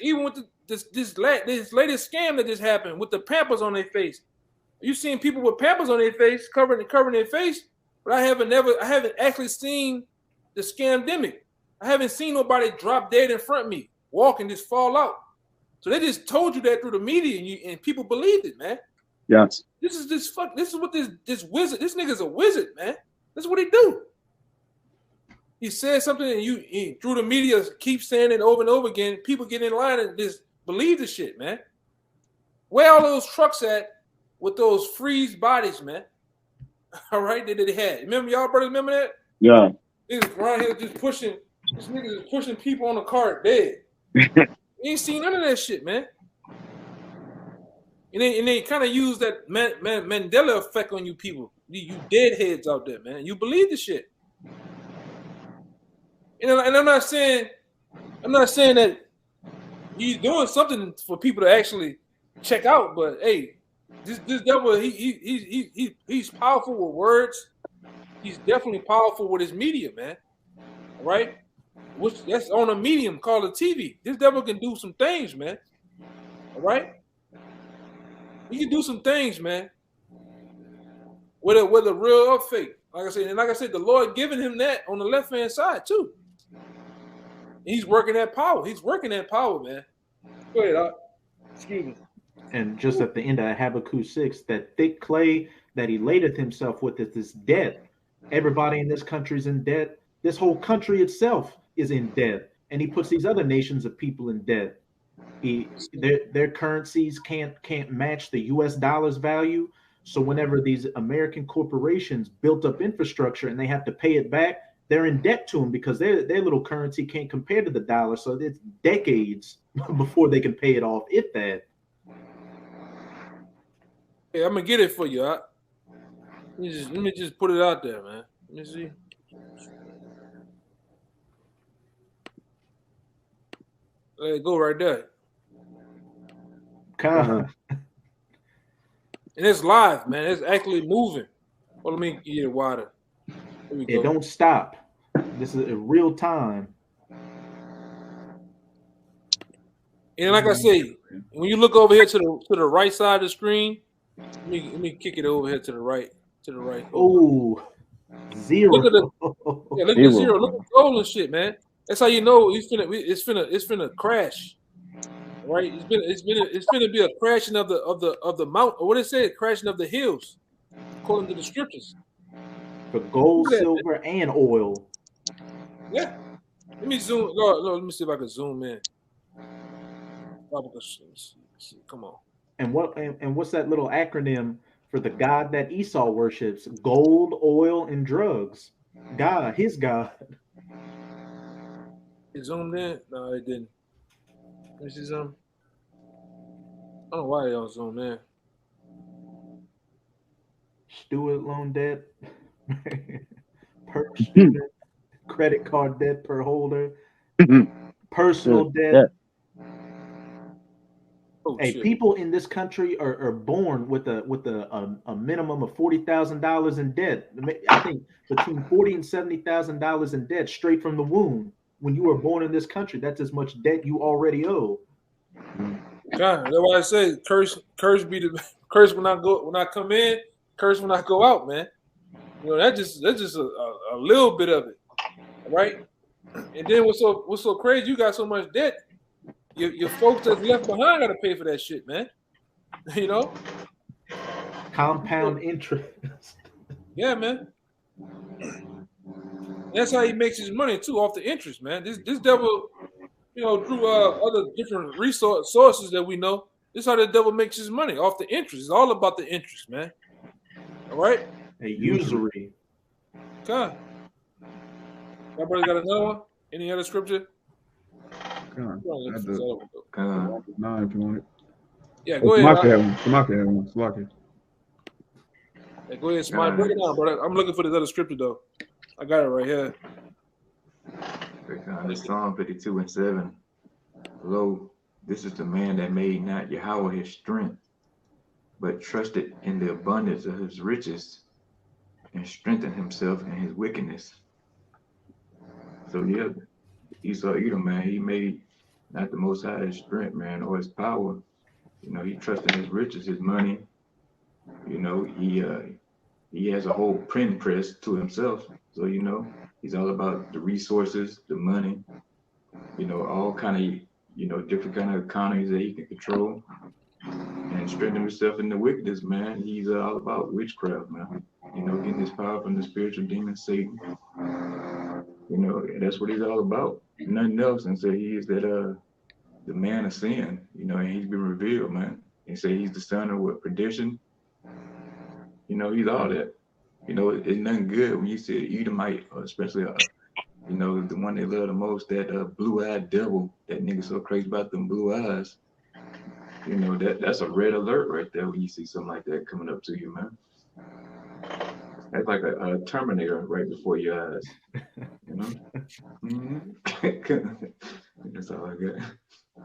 even with this latest scam that just happened with the Pampers on their face. You seen people with Pampers on their face, covering their face, but I haven't actually seen the scamdemic. I haven't seen nobody drop dead in front of me, walk and just fall out. So they just told you that through the media, and people believed it, man. Yes. This is what this wizard. This nigga's a wizard, man. That's what he do. He said something, and he through the media keep saying it over and over again. People get in line and just believe the shit, man. Where all those trucks at with those freeze bodies, man? All right, that they had. Remember, y'all brothers remember that? Yeah. Niggas around here just pushing. This niggas is pushing people on the cart dead. You ain't seen none of that shit, man. And they kind of use that Mandela effect on you people. You deadheads out there, man. You believe the shit. And I'm not saying that he's doing something for people to actually check out, but hey, this devil, he's powerful with words. He's definitely powerful with his media, man. All right? Which that's on a medium called a TV. This devil can do some things, man. All right? He can do some things, man. Whether real or fake. Like I said, the Lord giving him that on the left-hand side too. He's working that power. He's working that power, man. Go ahead, excuse me. And just at the end of Habakkuk 6, that thick clay that he ladeth himself with is debt. Everybody in this country is in debt. This whole country itself is in debt. And he puts these other nations of people in debt. Their currencies can't match the US dollar's value. So whenever these American corporations built up infrastructure and they have to pay it back, they're in debt to them because their little currency can't compare to the dollar. So it's decades before they can pay it off, if that. Hey, I'm gonna get it for you. Let me just put it out there, man. Let me see. Let it go right there. And it's live, man. It's actually moving. Well, let me get it water. It don't stop. This is in real time. And like I say, when you look over here to the right side of the screen, let me kick it over here to the right. Oh, zero. Look at the zero. Look at the gold and shit, man. That's how you know it's finna crash. Right? It's finna be a crashing of the mountain. Or what it said, crashing of the hills, according to the scriptures. For gold, silver, and oil. Yeah. Let me zoom. No, let me see if I can zoom in. Come on. And what's that little acronym for the God that Esau worships? Gold, oil, and drugs. God, his God. It zoomed in? No, it didn't. Let me see something. I don't know why they don't zoom in. Student loan debt per student, credit card debt per holder, personal debt. Oh, Hey, shit. people in this country are born with a minimum of $40,000 in debt. I think between $40,000 and $70,000 in debt straight from the womb. When you were born in this country, that's as much debt you already owe. God, that's why I say curse be the curse when I come in, curse when I go out, man. You know, that's just a little bit of it, right? And then what's so crazy? You got so much debt. Your folks that's left behind got to pay for that shit, man. You know? Compound interest. Yeah, man. That's how he makes his money too, off the interest, man. This devil, you know, through other different sources that we know. This is how the devil makes his money, off the interest. It's all about the interest, man. All right? A usury. God. My brother got another one? Any other scripture? God, Nine, if you want it. Yeah, go ahead. Samaki had one. Samaki. Yeah, go ahead, Smile. Break it down, brother. I'm looking for this other scripture, though. I got it right here. It's Psalm 52:7. Lo, this is the man that made not Yahweh his strength, but trusted in the abundance of his riches and strengthened himself in his wickedness. So yeah, Esau Edom, man, he made not the Most High his strength, man, or his power. You know, he trusted his riches, his money. You know, he has a whole print press to himself. So, you know, he's all about the resources, the money, you know, all kind of, you know, different kind of economies that he can control and strengthen himself in the wickedness, man. He's all about witchcraft, man. You know, getting his power from the spiritual demon Satan. You know, that's what he's all about. Nothing else. And so he is that the man of sin, you know, and he's been revealed, man. And say he's the son of what, perdition. You know, he's all that. You know, it's nothing good when you see Edomite, especially, you know, the one they love the most, that blue-eyed devil, that nigga so crazy about them blue eyes. You know, that's a red alert right there when you see something like that coming up to you, man. That's like a Terminator right before your eyes. You know? Mm-hmm. That's all I got.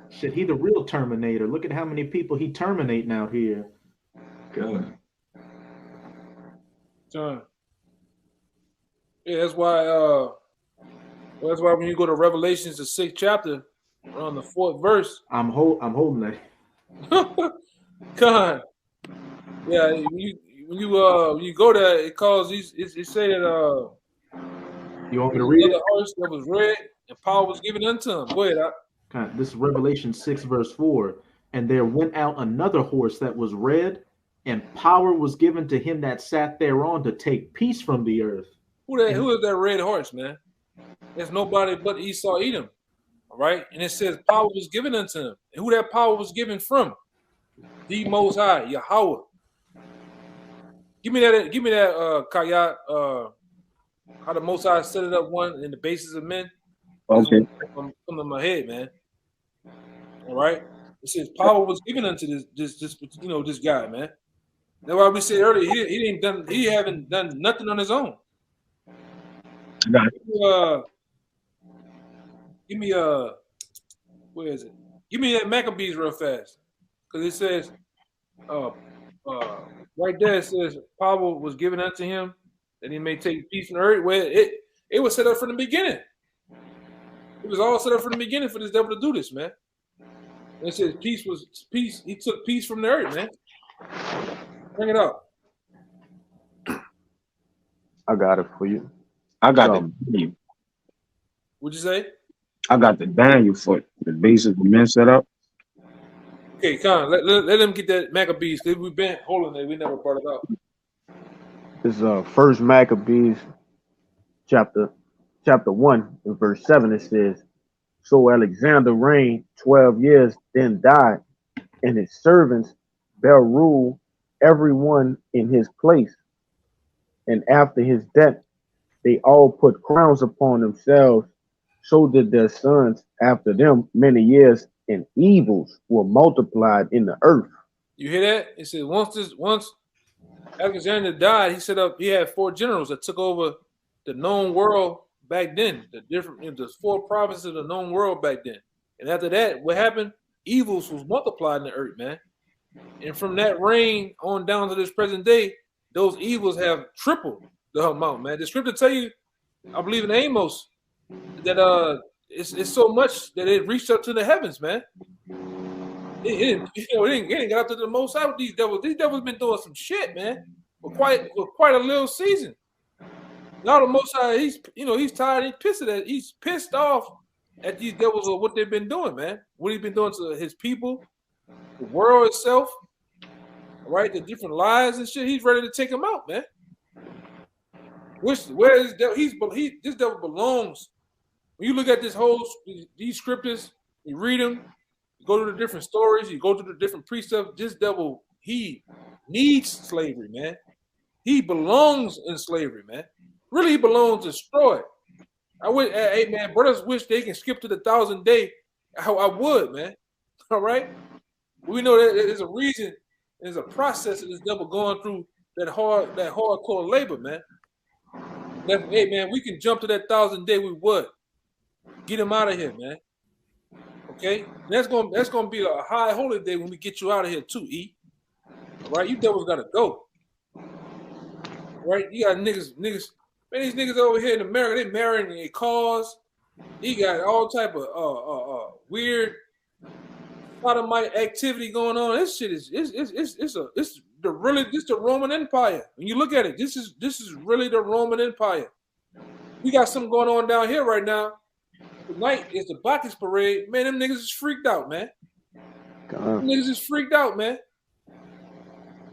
Shit, he the real Terminator. Look at how many people he terminating out here. God. John. Yeah, that's why when you go to Revelations, the 6th chapter, around the 4th verse. I'm holding that. God. Yeah, when you go there, it calls it said you want me to read it? Horse that was red and power was given unto him. Go ahead. God, this is Revelation 6 verse 4. And there went out another horse that was red, and power was given to him that sat thereon to take peace from the earth. Who is that red horse, man? There's nobody but Esau Edom. All right. And it says power was given unto him. And who that power was given from? The Most High, Yahweh. Give me that Kayat, how the Most High set it up one in the basis of men. Okay. Come to my head, man. All right. It says power was given unto this guy, man. That's why we said earlier he haven't done nothing on his own. Got it. Give me where is it? Give me that Maccabees real fast, because it says right there it says power was given unto him that he may take peace from the earth. Well, it was set up from the beginning. It was all set up from the beginning for this devil to do this, man. And it says peace. He took peace from the earth, man. Bring it up. I got it for you. I got the Daniel. What'd you say? I got the Daniel for the basis of men set up. Okay, Con, let them get that Maccabees. We've been holding it. We never brought it up. This is First Maccabees, chapter 1, and verse 7. It says, "So Alexander reigned 12 years, then died, and his servants bare rule, everyone in his place. And after his death, they all put crowns upon themselves. So did their sons after them many years, and evils were multiplied in the earth." You hear that? It says once Alexander died, he had 4 generals that took over the known world back then. The 4 provinces of the known world back then. And after that, what happened? evils was multiplied in the earth, man. And from that reign on down to this present day, those evils have tripled the amount, man. The scripture tell you, I believe in Amos, that it's so much that it reached up to the heavens, man. It didn't get up to the Most High with these devils. These devils been doing some shit, man, for quite a little season. Now the Most High, he's tired. He's pissed off at these devils of what they've been doing, man. What he's been doing to his people, the world itself, right? The different lies and shit. He's ready to take them out, man. Where is devil? This devil belongs. When you look at these scriptures, you read them, you go to the different stories, you go to the different precepts. This devil, he needs slavery, man. He belongs in slavery, man. Really, he belongs destroyed. Hey man, brothers wish they can skip to the 1,000 day. I would, man. All right. We know that there's a reason, there's a process of this devil going through that hardcore labor, man. Hey man, we can jump to that 1,000 day. We would get him out of here, man. Okay, that's gonna be a high holy day when we get you out of here too, E. All right, you devils gotta go. All right, you got niggas. Man, these niggas over here in America, they marrying their cars. He got all type of weird sodomite activity going on. This shit is the Roman Empire. When you look at it, this is really the Roman Empire. We got something going on down here right now. Tonight is the Bacchus parade. Man, them niggas is freaked out, man. Them niggas is freaked out, man.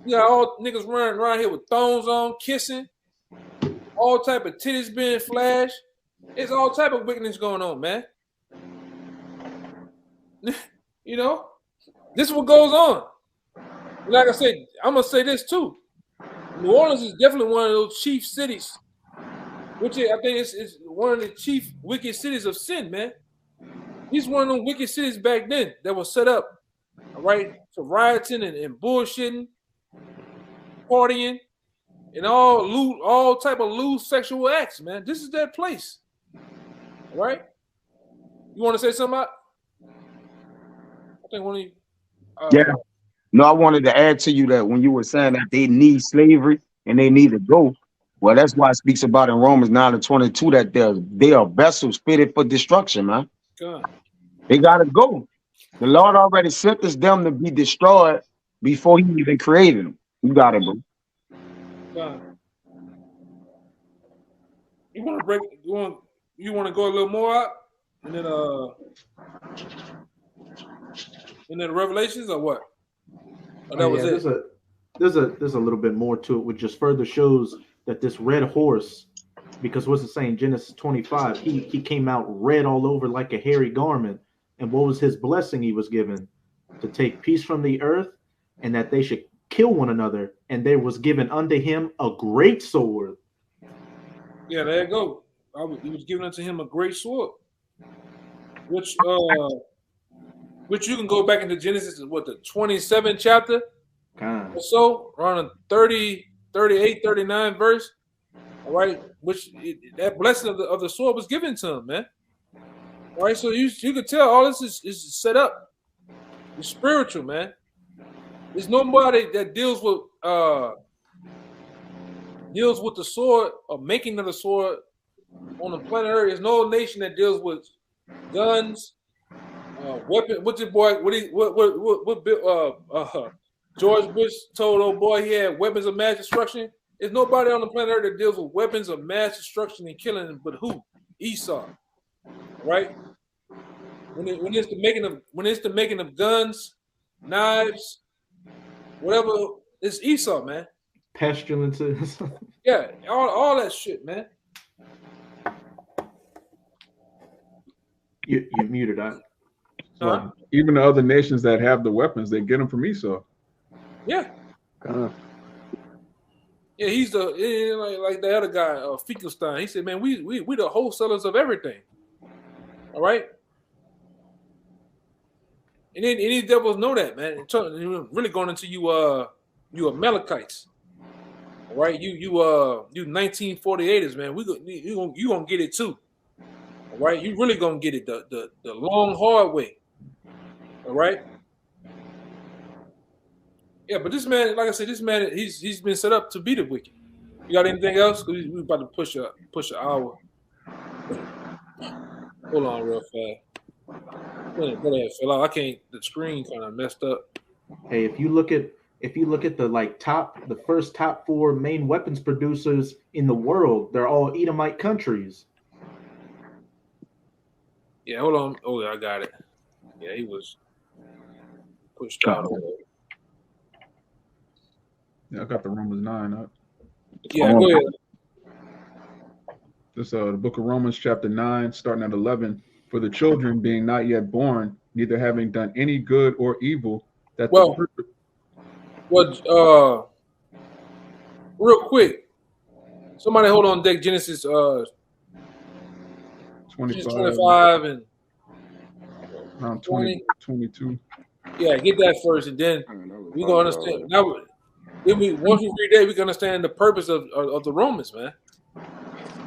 You got all niggas running around here with thongs on, kissing, all type of titties being flashed. It's all type of wickedness going on, man. You know, this is what goes on. Like I said, I'm gonna say this too. New Orleans is definitely one of those chief cities, which I think is one of the chief wicked cities of sin, man. He's one of those wicked cities back then that was set up, all right, for rioting and bullshitting, partying, and all type of lewd sexual acts, man. This is that place, all right? You want to say something? I think one of you. Yeah. No, I wanted to add to you that when you were saying that they need slavery and they need to go, well, that's why it speaks about in Romans 9:22 that they are vessels fitted for destruction, man. God. They gotta go. The Lord already sentenced them to be destroyed before He even created them. You got it, bro. God. You want to break? You want to go a little more out, and then Revelations or what? Oh, that was it. There's a little bit more to it, which just further shows that this red horse, because what's it saying? Genesis 25, he came out red all over like a hairy garment. And what was his blessing he was given? To take peace from the earth, and that they should kill one another. And there was given unto him a great sword. Yeah, there you go. He was given unto him a great sword, which you can go back into Genesis, what, the 27th chapter or so, around the 30, 38, 39 verse, all right, that blessing of the sword was given to him, man. All right, so you can tell all this is set up. It's spiritual, man. There's nobody that deals with the sword or making of the sword on the planet Earth. There's no nation that deals with guns, weapon. What's your boy? What George Bush told old boy he had weapons of mass destruction. There's nobody on the planet Earth that deals with weapons of mass destruction and killing, but who? Esau, right? When it's the making of guns, knives, whatever, it's Esau, man. Pestilences. Yeah, all that shit, man. You muted that. Even the other nations that have the weapons, they get them from Esau. Yeah. Yeah, he's like the other guy, Finkelstein. He said, "Man, we the wholesalers of everything." All right. And then any devils know that, man. Really going into you Amalekites. All right, you 1948ers, man. You gonna get it too. All right, you really gonna get it the long hard way. All right. Yeah, but this man, like I said, this man, he's been set up to be the wicked. You got anything else? We about to push an hour. Hold on, real fast. Go ahead, Phil. I can't. The screen kind of messed up. Hey, if you look at the first top 4 main weapons producers in the world, they're all Edomite countries. Yeah, hold on. Oh, yeah, I got it. Yeah, he was pushed out. Yeah, I got the Romans 9 up. Yeah, go ahead. This the book of Romans, chapter 9, starting at 11. For the children being not yet born, neither having done any good or evil, that real quick, somebody hold on deck. Genesis 25 and around 22. Yeah, get that first, and then we gonna understand. Now, once we read that, we can understand the purpose of the Romans, man.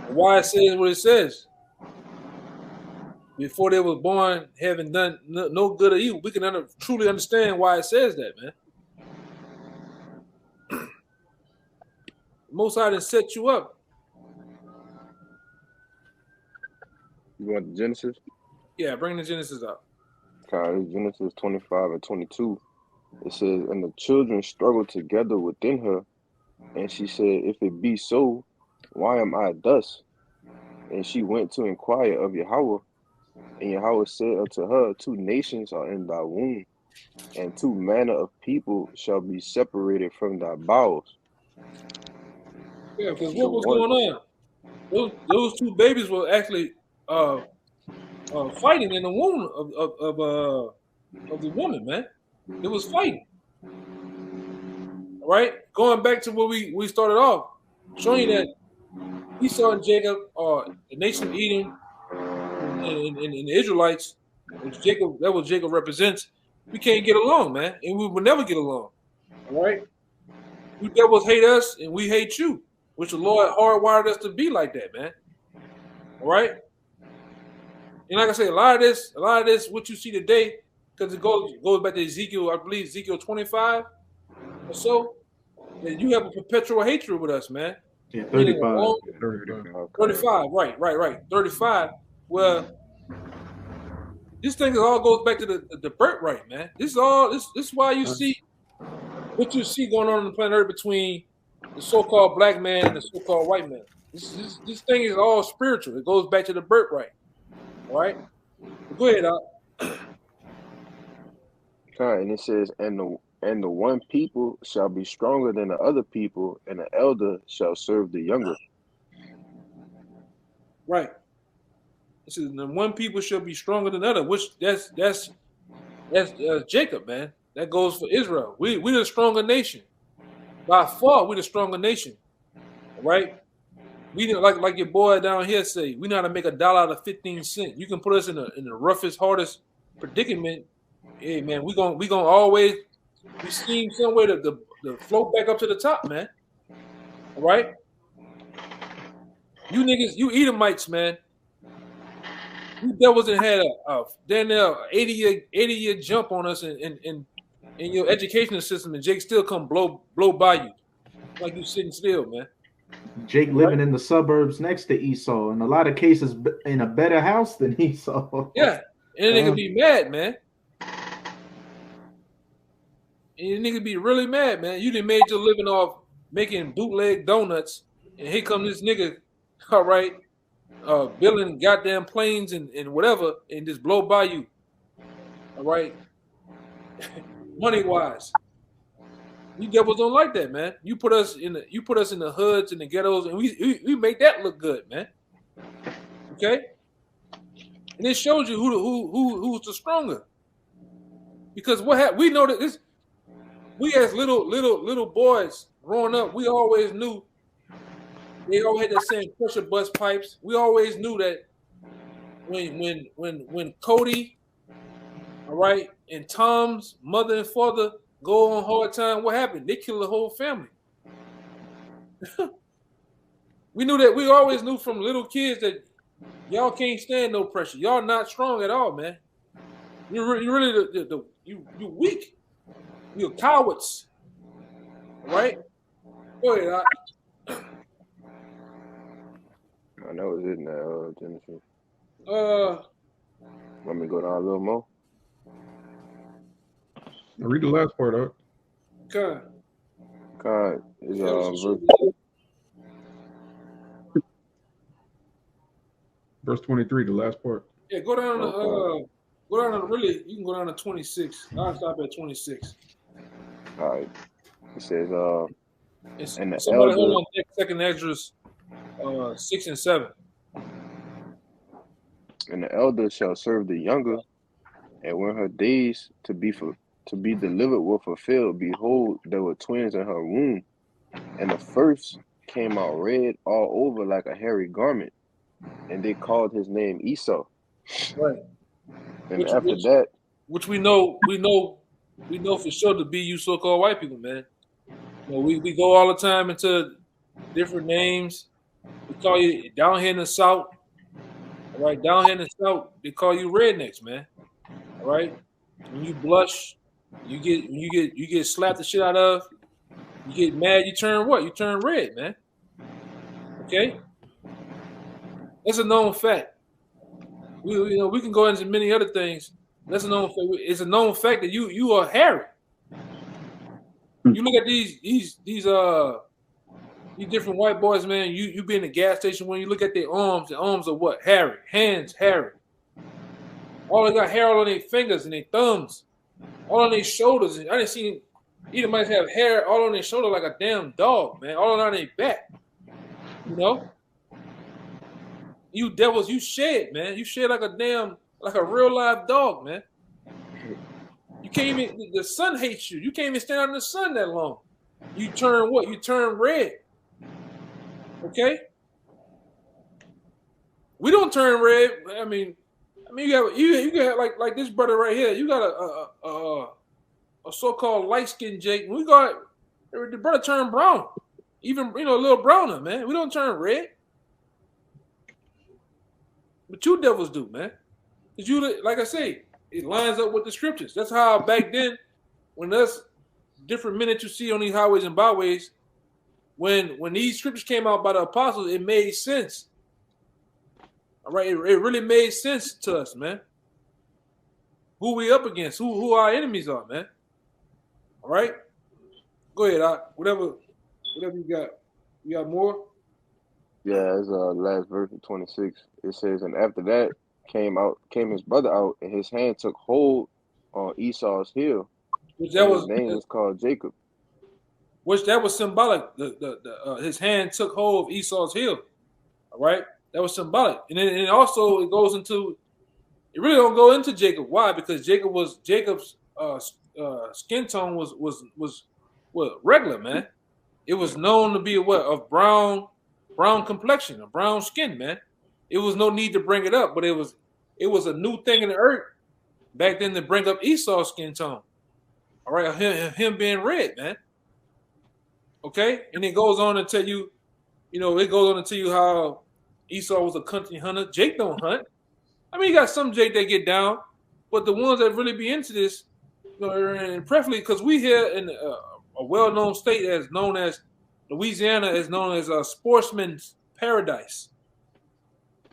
Why it says what it says. Before they were born, having done no good or evil, we can truly understand why it says that, man. Most High done set you up. You want the Genesis? Yeah, bring the Genesis up. Okay, Genesis 25 and 22. It says, and the children struggled together within her, and she said, if it be so, why am I thus? And she went to inquire of Yahweh, and Yahweh said unto her, 2 nations are in thy womb, and 2 manner of people shall be separated from thy bowels. Yeah, because what was going on? Those 2 babies were actually fighting in the womb of the woman, man. It was fighting. All right, going back to where we started off, showing you that Esau and Jacob are the nation of Edom and the Israelites, which Jacob represents. We can't get along, man, and we will never get along. All right, you devils hate us, and we hate you, which the Lord hardwired us to be like that, man. All right, and like I say, a lot of this, what you see today, because it goes back to Ezekiel, I believe Ezekiel 25 or so, that you have a perpetual hatred with us, man. Yeah, 35. 35, right. 35. Well, this thing all goes back to the birthright, man. This is why you see what you see going on the planet Earth between the so-called black man and the so-called white man. This thing is all spiritual. It goes back to the birthright. All right? Go ahead, Okay, and it says, and the one people shall be stronger than the other people, and the elder shall serve the younger. Right. It says, the one people shall be stronger than the other, which that's Jacob, man. That goes for Israel. We're the stronger nation. By far, we're the stronger nation. All right? We like your boy down here say, we know how to make $1 out of 15 cents. You can put us in the roughest, hardest predicament. Hey, man, we gonna always we seem some way to float back up to the top, man. All right? You niggas, you Edomites, man. You devils had a 80-year jump on us in your educational system, and Jake still come blow by you like you sitting still, man. Jake living in the suburbs next to Esau, in a lot of cases in a better house than Esau. Yeah, and nigga be mad, man. And nigga be really mad, man. You done made your living off making bootleg donuts, and here come this nigga, all right, building goddamn planes and whatever, and just blow by you, all right, money wise. You devils don't like that, man. You put us in the hoods and the ghettos, and we make that look good, man. Okay, and it shows you who's the stronger. Because we know that this. We as little boys growing up, we always knew they all had the same pressure bust pipes. We always knew that when Cody, all right, and Tom's mother and father go on hard time, what happened? They kill the whole family. We always knew from little kids that y'all can't stand no pressure. Y'all not strong at all, man. You're really you weak. You're cowards. All right? Go ahead. I know it's in there, Genesis. Uh, Want me to go down a little more? Now read the last part out. God. God is Verse 23, the last part. Yeah, go down to really. You can go down to 26. I'll stop at 26. all right. It says It's, and the somebody elder hold on. Second Esdras, 6 and 7. and the elder shall serve the younger, and when her days to be delivered were fulfilled, behold, there were twins in her womb, and the first came out red all over like a hairy garment, and they called his name Esau. Right. And after that, which we know for sure to be you so-called white people, man. You know, we go all the time into different names. We call you down here in the South. All right, down here in the South, they call you rednecks, man. All right. When you blush, you get slapped the shit out of, you get mad, you turn what? You turn red, man. Okay? That's a known fact. We can go into many other things. That's a known fact. It's a known fact that you are hairy. You look at these different white boys, man. You be in the gas station, when you look at their arms, the arms are what? Hairy. Hands hairy. All they got hair all on their fingers and their thumbs, all on their shoulders. I didn't see either might have hair all on their shoulder like a damn dog, man. All on their back. You know? You devils, you shed, man. You shed like a real live dog, man. You can't even, the sun hates you. You can't even stand out in the sun that long. You turn what? You turn red. Okay? We don't turn red. I mean, you got like this brother right here. You got a so-called light-skinned Jake. We got the brother turned brown, even a little browner, man. We don't turn red. But you devils do, man. Because you, like I say, it lines up with the scriptures. That's how back then, when us different men that you see on these highways and byways, when these scriptures came out by the apostles, it made sense. All right, it really made sense to us, man. Who we up against, who our enemies are, man. All right? Go ahead, whatever you got. You got more? yeah, it's last verse of 26. It says, and after that came his brother out, and his hand took hold on Esau's heel. His name was called Jacob. Which that was symbolic. His hand took hold of Esau's heel. All right, that was symbolic, and then also it goes into. It really don't go into Jacob. Why? Because Jacob's skin tone was what, regular, man. It was known to be of brown complexion, a brown skin, man. It was no need to bring it up, but it was a new thing in the earth back then to bring up Esau's skin tone. All right, him being red, man. Okay, and it goes on to tell you, how Esau was a country hunter. Jake don't hunt. I mean, you got some Jake that get down, but the ones that really be into this, and preferably because we here in a well-known state as known as Louisiana, is known as a sportsman's paradise.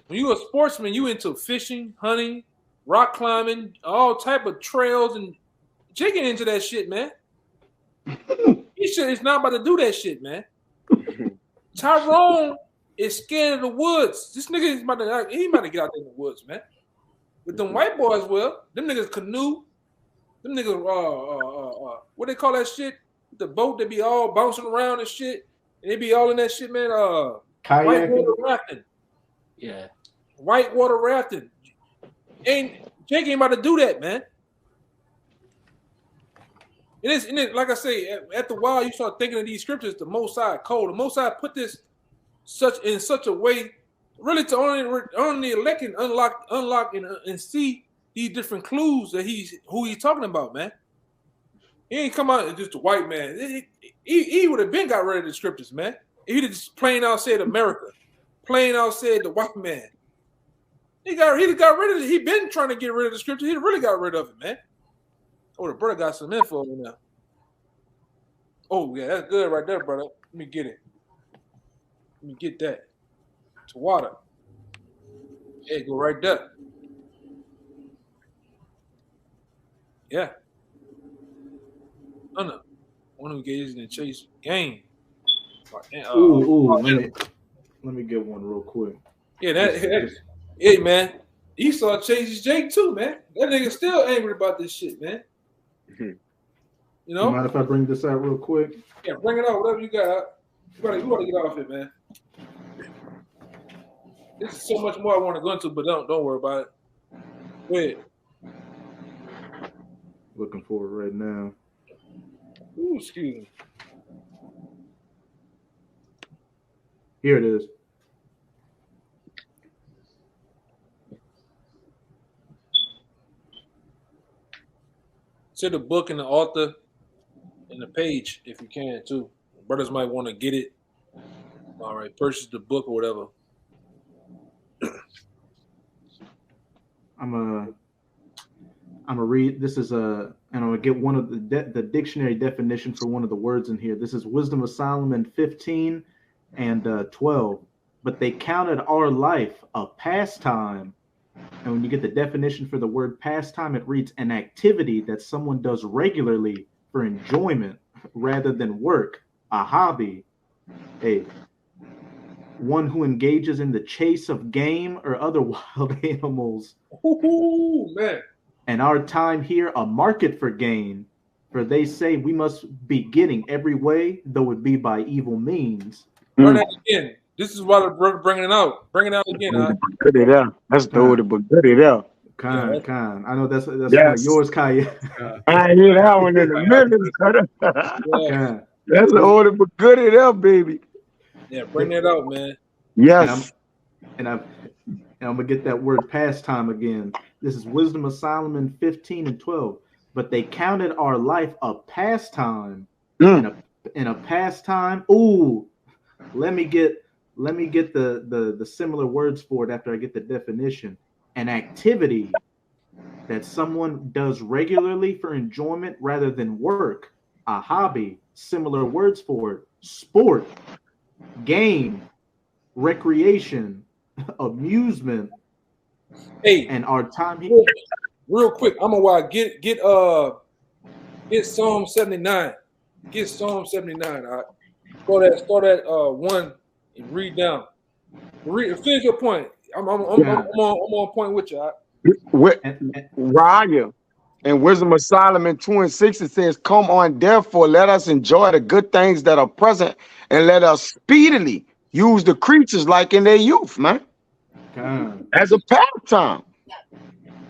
When you're a sportsman, you into fishing, hunting, rock climbing, all type of trails, and Jake ain't into that shit, man. He's not about to do that shit, man. Tyrone is scared of the woods. This nigga is about to get out there in the woods, man. But them white boys, them niggas canoe. Them niggas, what they call that shit? The boat that be all bouncing around and shit. And they be all in that shit, man. Whitewater rafting. Yeah. Whitewater rafting. Jake ain't about to do that, man. It like I say, after a while, you start thinking of these scriptures, the Most High code. The Most High put this in such a way, really to only the elect can unlock and see these different clues that who he's talking about, man. He ain't come out as just a white man. He would have been got rid of the scriptures, man. If he'd have just plain out said America, plain out said the white man. He got rid of it. He been trying to get rid of the scripture. He really got rid of it, man. Oh, the brother got some info now. Oh, yeah, that's good right there, brother. Let me get it. Let me get that. To water. Yeah, go right there. Yeah. Oh, no. One who engages in the chase game. Let me get one real quick. Yeah, hey, man. Esau chases Jake too, man. That nigga still angry about this shit, man. You know? You mind if I bring this out real quick? Yeah, bring it out. Whatever you got. You gotta get off it, man. This is so much more I want to go into, but don't worry about it. Go ahead. Looking for it right now. Ooh, excuse me. Here it is. To the book and the author and the page if you can too. Brothers might want to get it. All right, purchase the book or whatever. I'm gonna read. This is and I'm gonna get one of the dictionary definition for one of the words in here. This is Wisdom of Solomon 15 and 12. But they counted our life a pastime. And when you get the definition for the word pastime, it reads an activity that someone does regularly for enjoyment rather than work, a hobby, one who engages in the chase of game or other wild animals. Ooh, man. And our time here, a market for gain, for they say we must be getting every way, though it be by evil means. Run that again. This is why they're bringing it out. Bring it out again. Good it out. That's the but good it out. Khan. I know that's one of yours, Kaya. I ain't hear that one in a minute. That's the order, but good it out, baby. Yeah, bring that out, man. Yes. And I'm gonna get that word pastime again. This is Wisdom of Solomon 15 and 12. But they counted our life a pastime. In a pastime. Ooh, let me get the similar words for it after I get the definition. An activity that someone does regularly for enjoyment rather than work. A hobby. Similar words for it. Sport, game, recreation, amusement. Hey, and our time here. Real quick, I'm gonna get Psalm 79. Get Psalm 79. All right. Start at 1 and read down. Finish your point. I'm on point with you. All right? Raya in Wisdom of Solomon 2 and 6, it says, "Come on, therefore, let us enjoy the good things that are present, and let us speedily use the creatures like in their youth, man." As a pastime.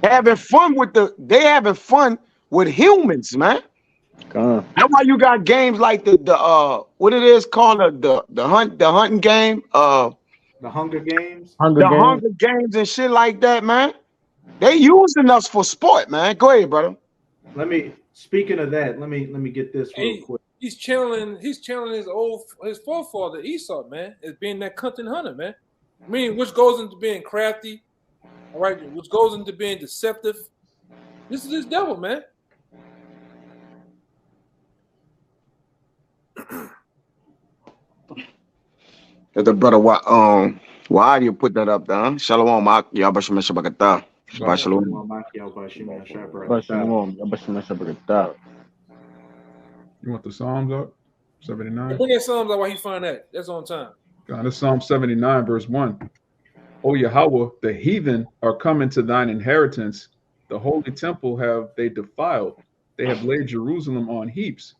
Having fun they having fun with humans, man. That's why you got games like the what it is called the hunting game, the Hunger Games, Hunger Games and shit like that, man. They using us for sport, man. Go ahead, brother. Speaking of that, let me get this real quick. He's channeling his forefather Esau, man, as being that hunting hunter, man. I mean, which goes into being crafty, all right, which goes into being deceptive. This is his devil, man. The brother, why do you put that up there? Shalom, Yabashim Shabakata. Shalom. You want the Psalms up? 79? Bring that Psalms out while he find that. That's on time. God, it's Psalm 79, verse 1. O Yahweh, the heathen are come into thine inheritance. The holy temple have they defiled. They have laid Jerusalem on heaps.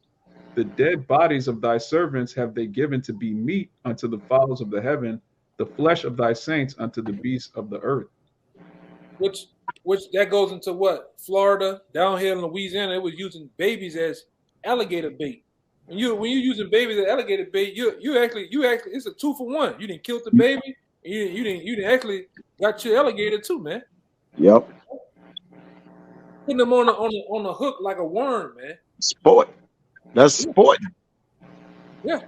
The dead bodies of thy servants have they given to be meat unto the fowls of the heaven, the flesh of thy saints unto the beasts of the earth. Which that goes into what? Florida, down here in Louisiana, it was using babies as alligator bait. When you're using babies as alligator bait, you actually it's a 2-for-1. You didn't kill the baby, and you didn't actually got your alligator too, man. Yep. Putting them on a hook like a worm, man. Sport. That's sport. Yeah,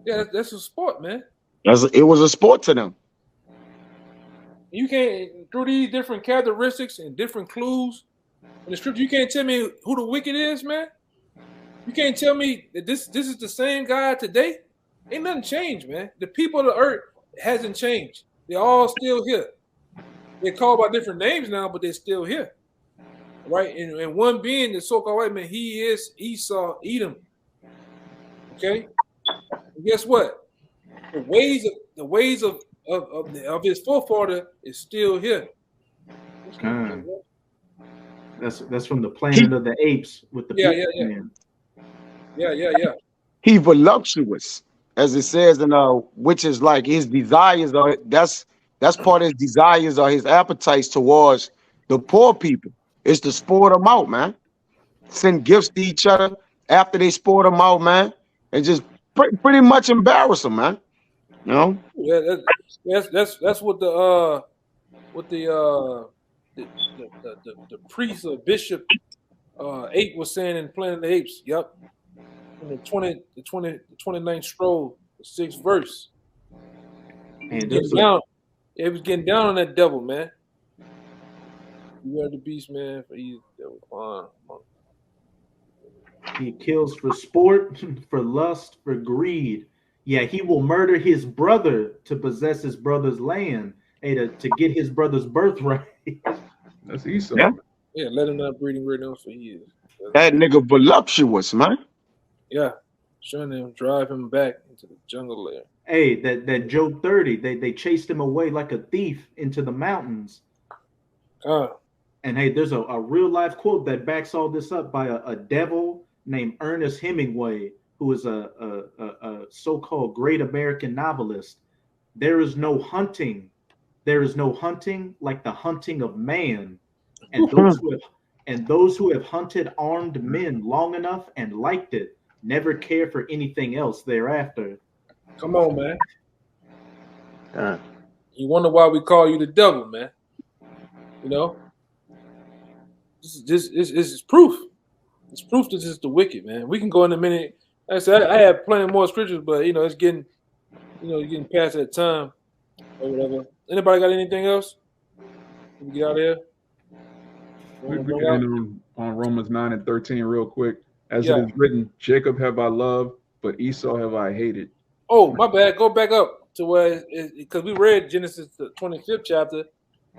that's a sport, man. It was a sport to them. You can't, through these different characteristics and different clues in the scripture, you can't tell me who the wicked is, man. You can't tell me that this is the same God today. Ain't nothing changed, man. The people of the earth hasn't changed. They're all still here. They're called by different names now, but they're still here. Right? And one being the so-called white man, he is Esau, Edom. Okay? And guess what? The ways of his forefather is still here. That's from the Planet of the Apes with the Yeah. He voluptuous, as it says in which is like his desires are that's part of his desires or his appetites towards the poor people. It's to sport them out, man. Send gifts to each other after they sport them out, man, and just pretty much embarrass them, man. You know? Yeah, that's what the priest or bishop ape was saying in Planet of the Apes. Yep. In the 29th scroll, the 6th verse. And it was getting down on that devil, man. You are the beast, man. He kills for sport, for lust, for greed. Yeah, he will murder his brother to possess his brother's land, to get his brother's birthright. That's Esau. Yeah, let him not breeding right now for years. That nigga voluptuous, man. Yeah, trying to drive him back into the jungle lair. Hey, that Job 30, they chased him away like a thief into the mountains. And hey, there's a real life quote that backs all this up by a devil named Ernest Hemingway, who is a so-called great American novelist. There is no hunting like the hunting of man. And those who have hunted armed men long enough and liked it never care for anything else thereafter. Come on, man. You wonder why we call you the devil, man. You know? This is proof. It's proof that this is the wicked, man. We can go in a minute. Like I said, I have plenty more scriptures, but it's getting past that time or whatever. Anybody got anything else? Can we get out of here? We can end on Romans 9 and 13 real quick. As it is written, Jacob have I loved, but Esau have I hated. Oh, my bad. Go back up to where because we read Genesis the 25th chapter,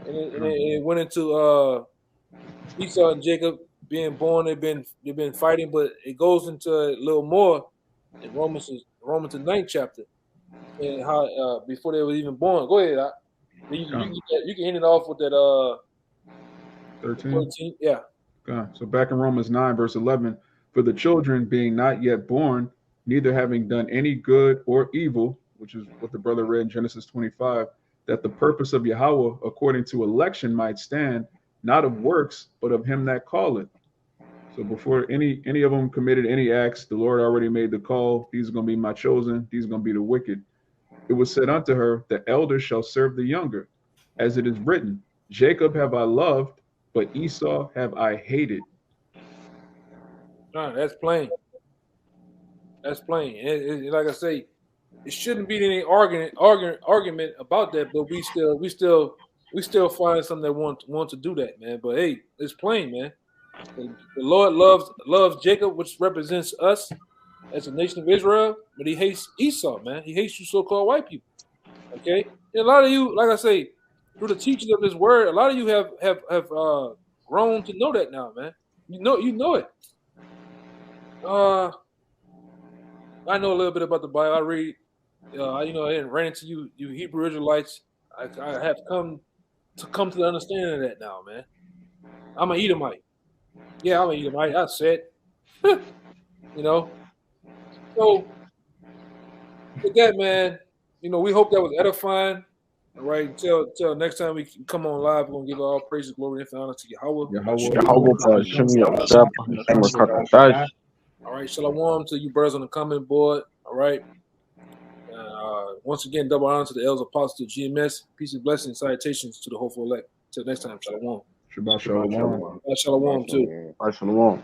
and it went into Esau and Jacob being born. They've been fighting, but it goes into a little more in Romans the 9th chapter, and how before they were even born. Go ahead. You can end it off with that 13. Yeah. So back in Romans 9 verse 11, for the children being not yet born, neither having done any good or evil, which is what the brother read in Genesis 25, that the purpose of Yahweh according to election might stand, not of works, but of him that calleth. So before any of them committed any acts, the Lord already made the call. These are going to be my chosen. These are going to be the wicked. It was said unto her, the elder shall serve the younger. As it is written, Jacob have I loved, but Esau have I hated. That's plain. That's plain. Like I say, it shouldn't be any argument about that, but we still find some that want to do that, man. But hey, it's plain, man. The Lord loves Jacob, which represents us as a nation of Israel, but he hates Esau, man. He hates you so-called white people. Okay? And a lot of you, like I say, through the teaching of this word, a lot of you have grown to know that now, man. You know it. I know a little bit about the Bible. I read, I ran into you Hebrew Israelites. I have come to the understanding of that now, man. I'm an Edomite. Yeah, I'm an Edomite. I said, So with that, man, we hope that was edifying. All right, until next time we come on live, we're gonna give all praises, glory, and honor to Yahweh. All right, shalom to you brothers on the comment board. All right. Once again, double honor to the elders, apostles, to GMS. Peace and blessings, salutations to the hopeful elect. Till next time, shalom. Shabbat shalom. Shalom too. Shalom.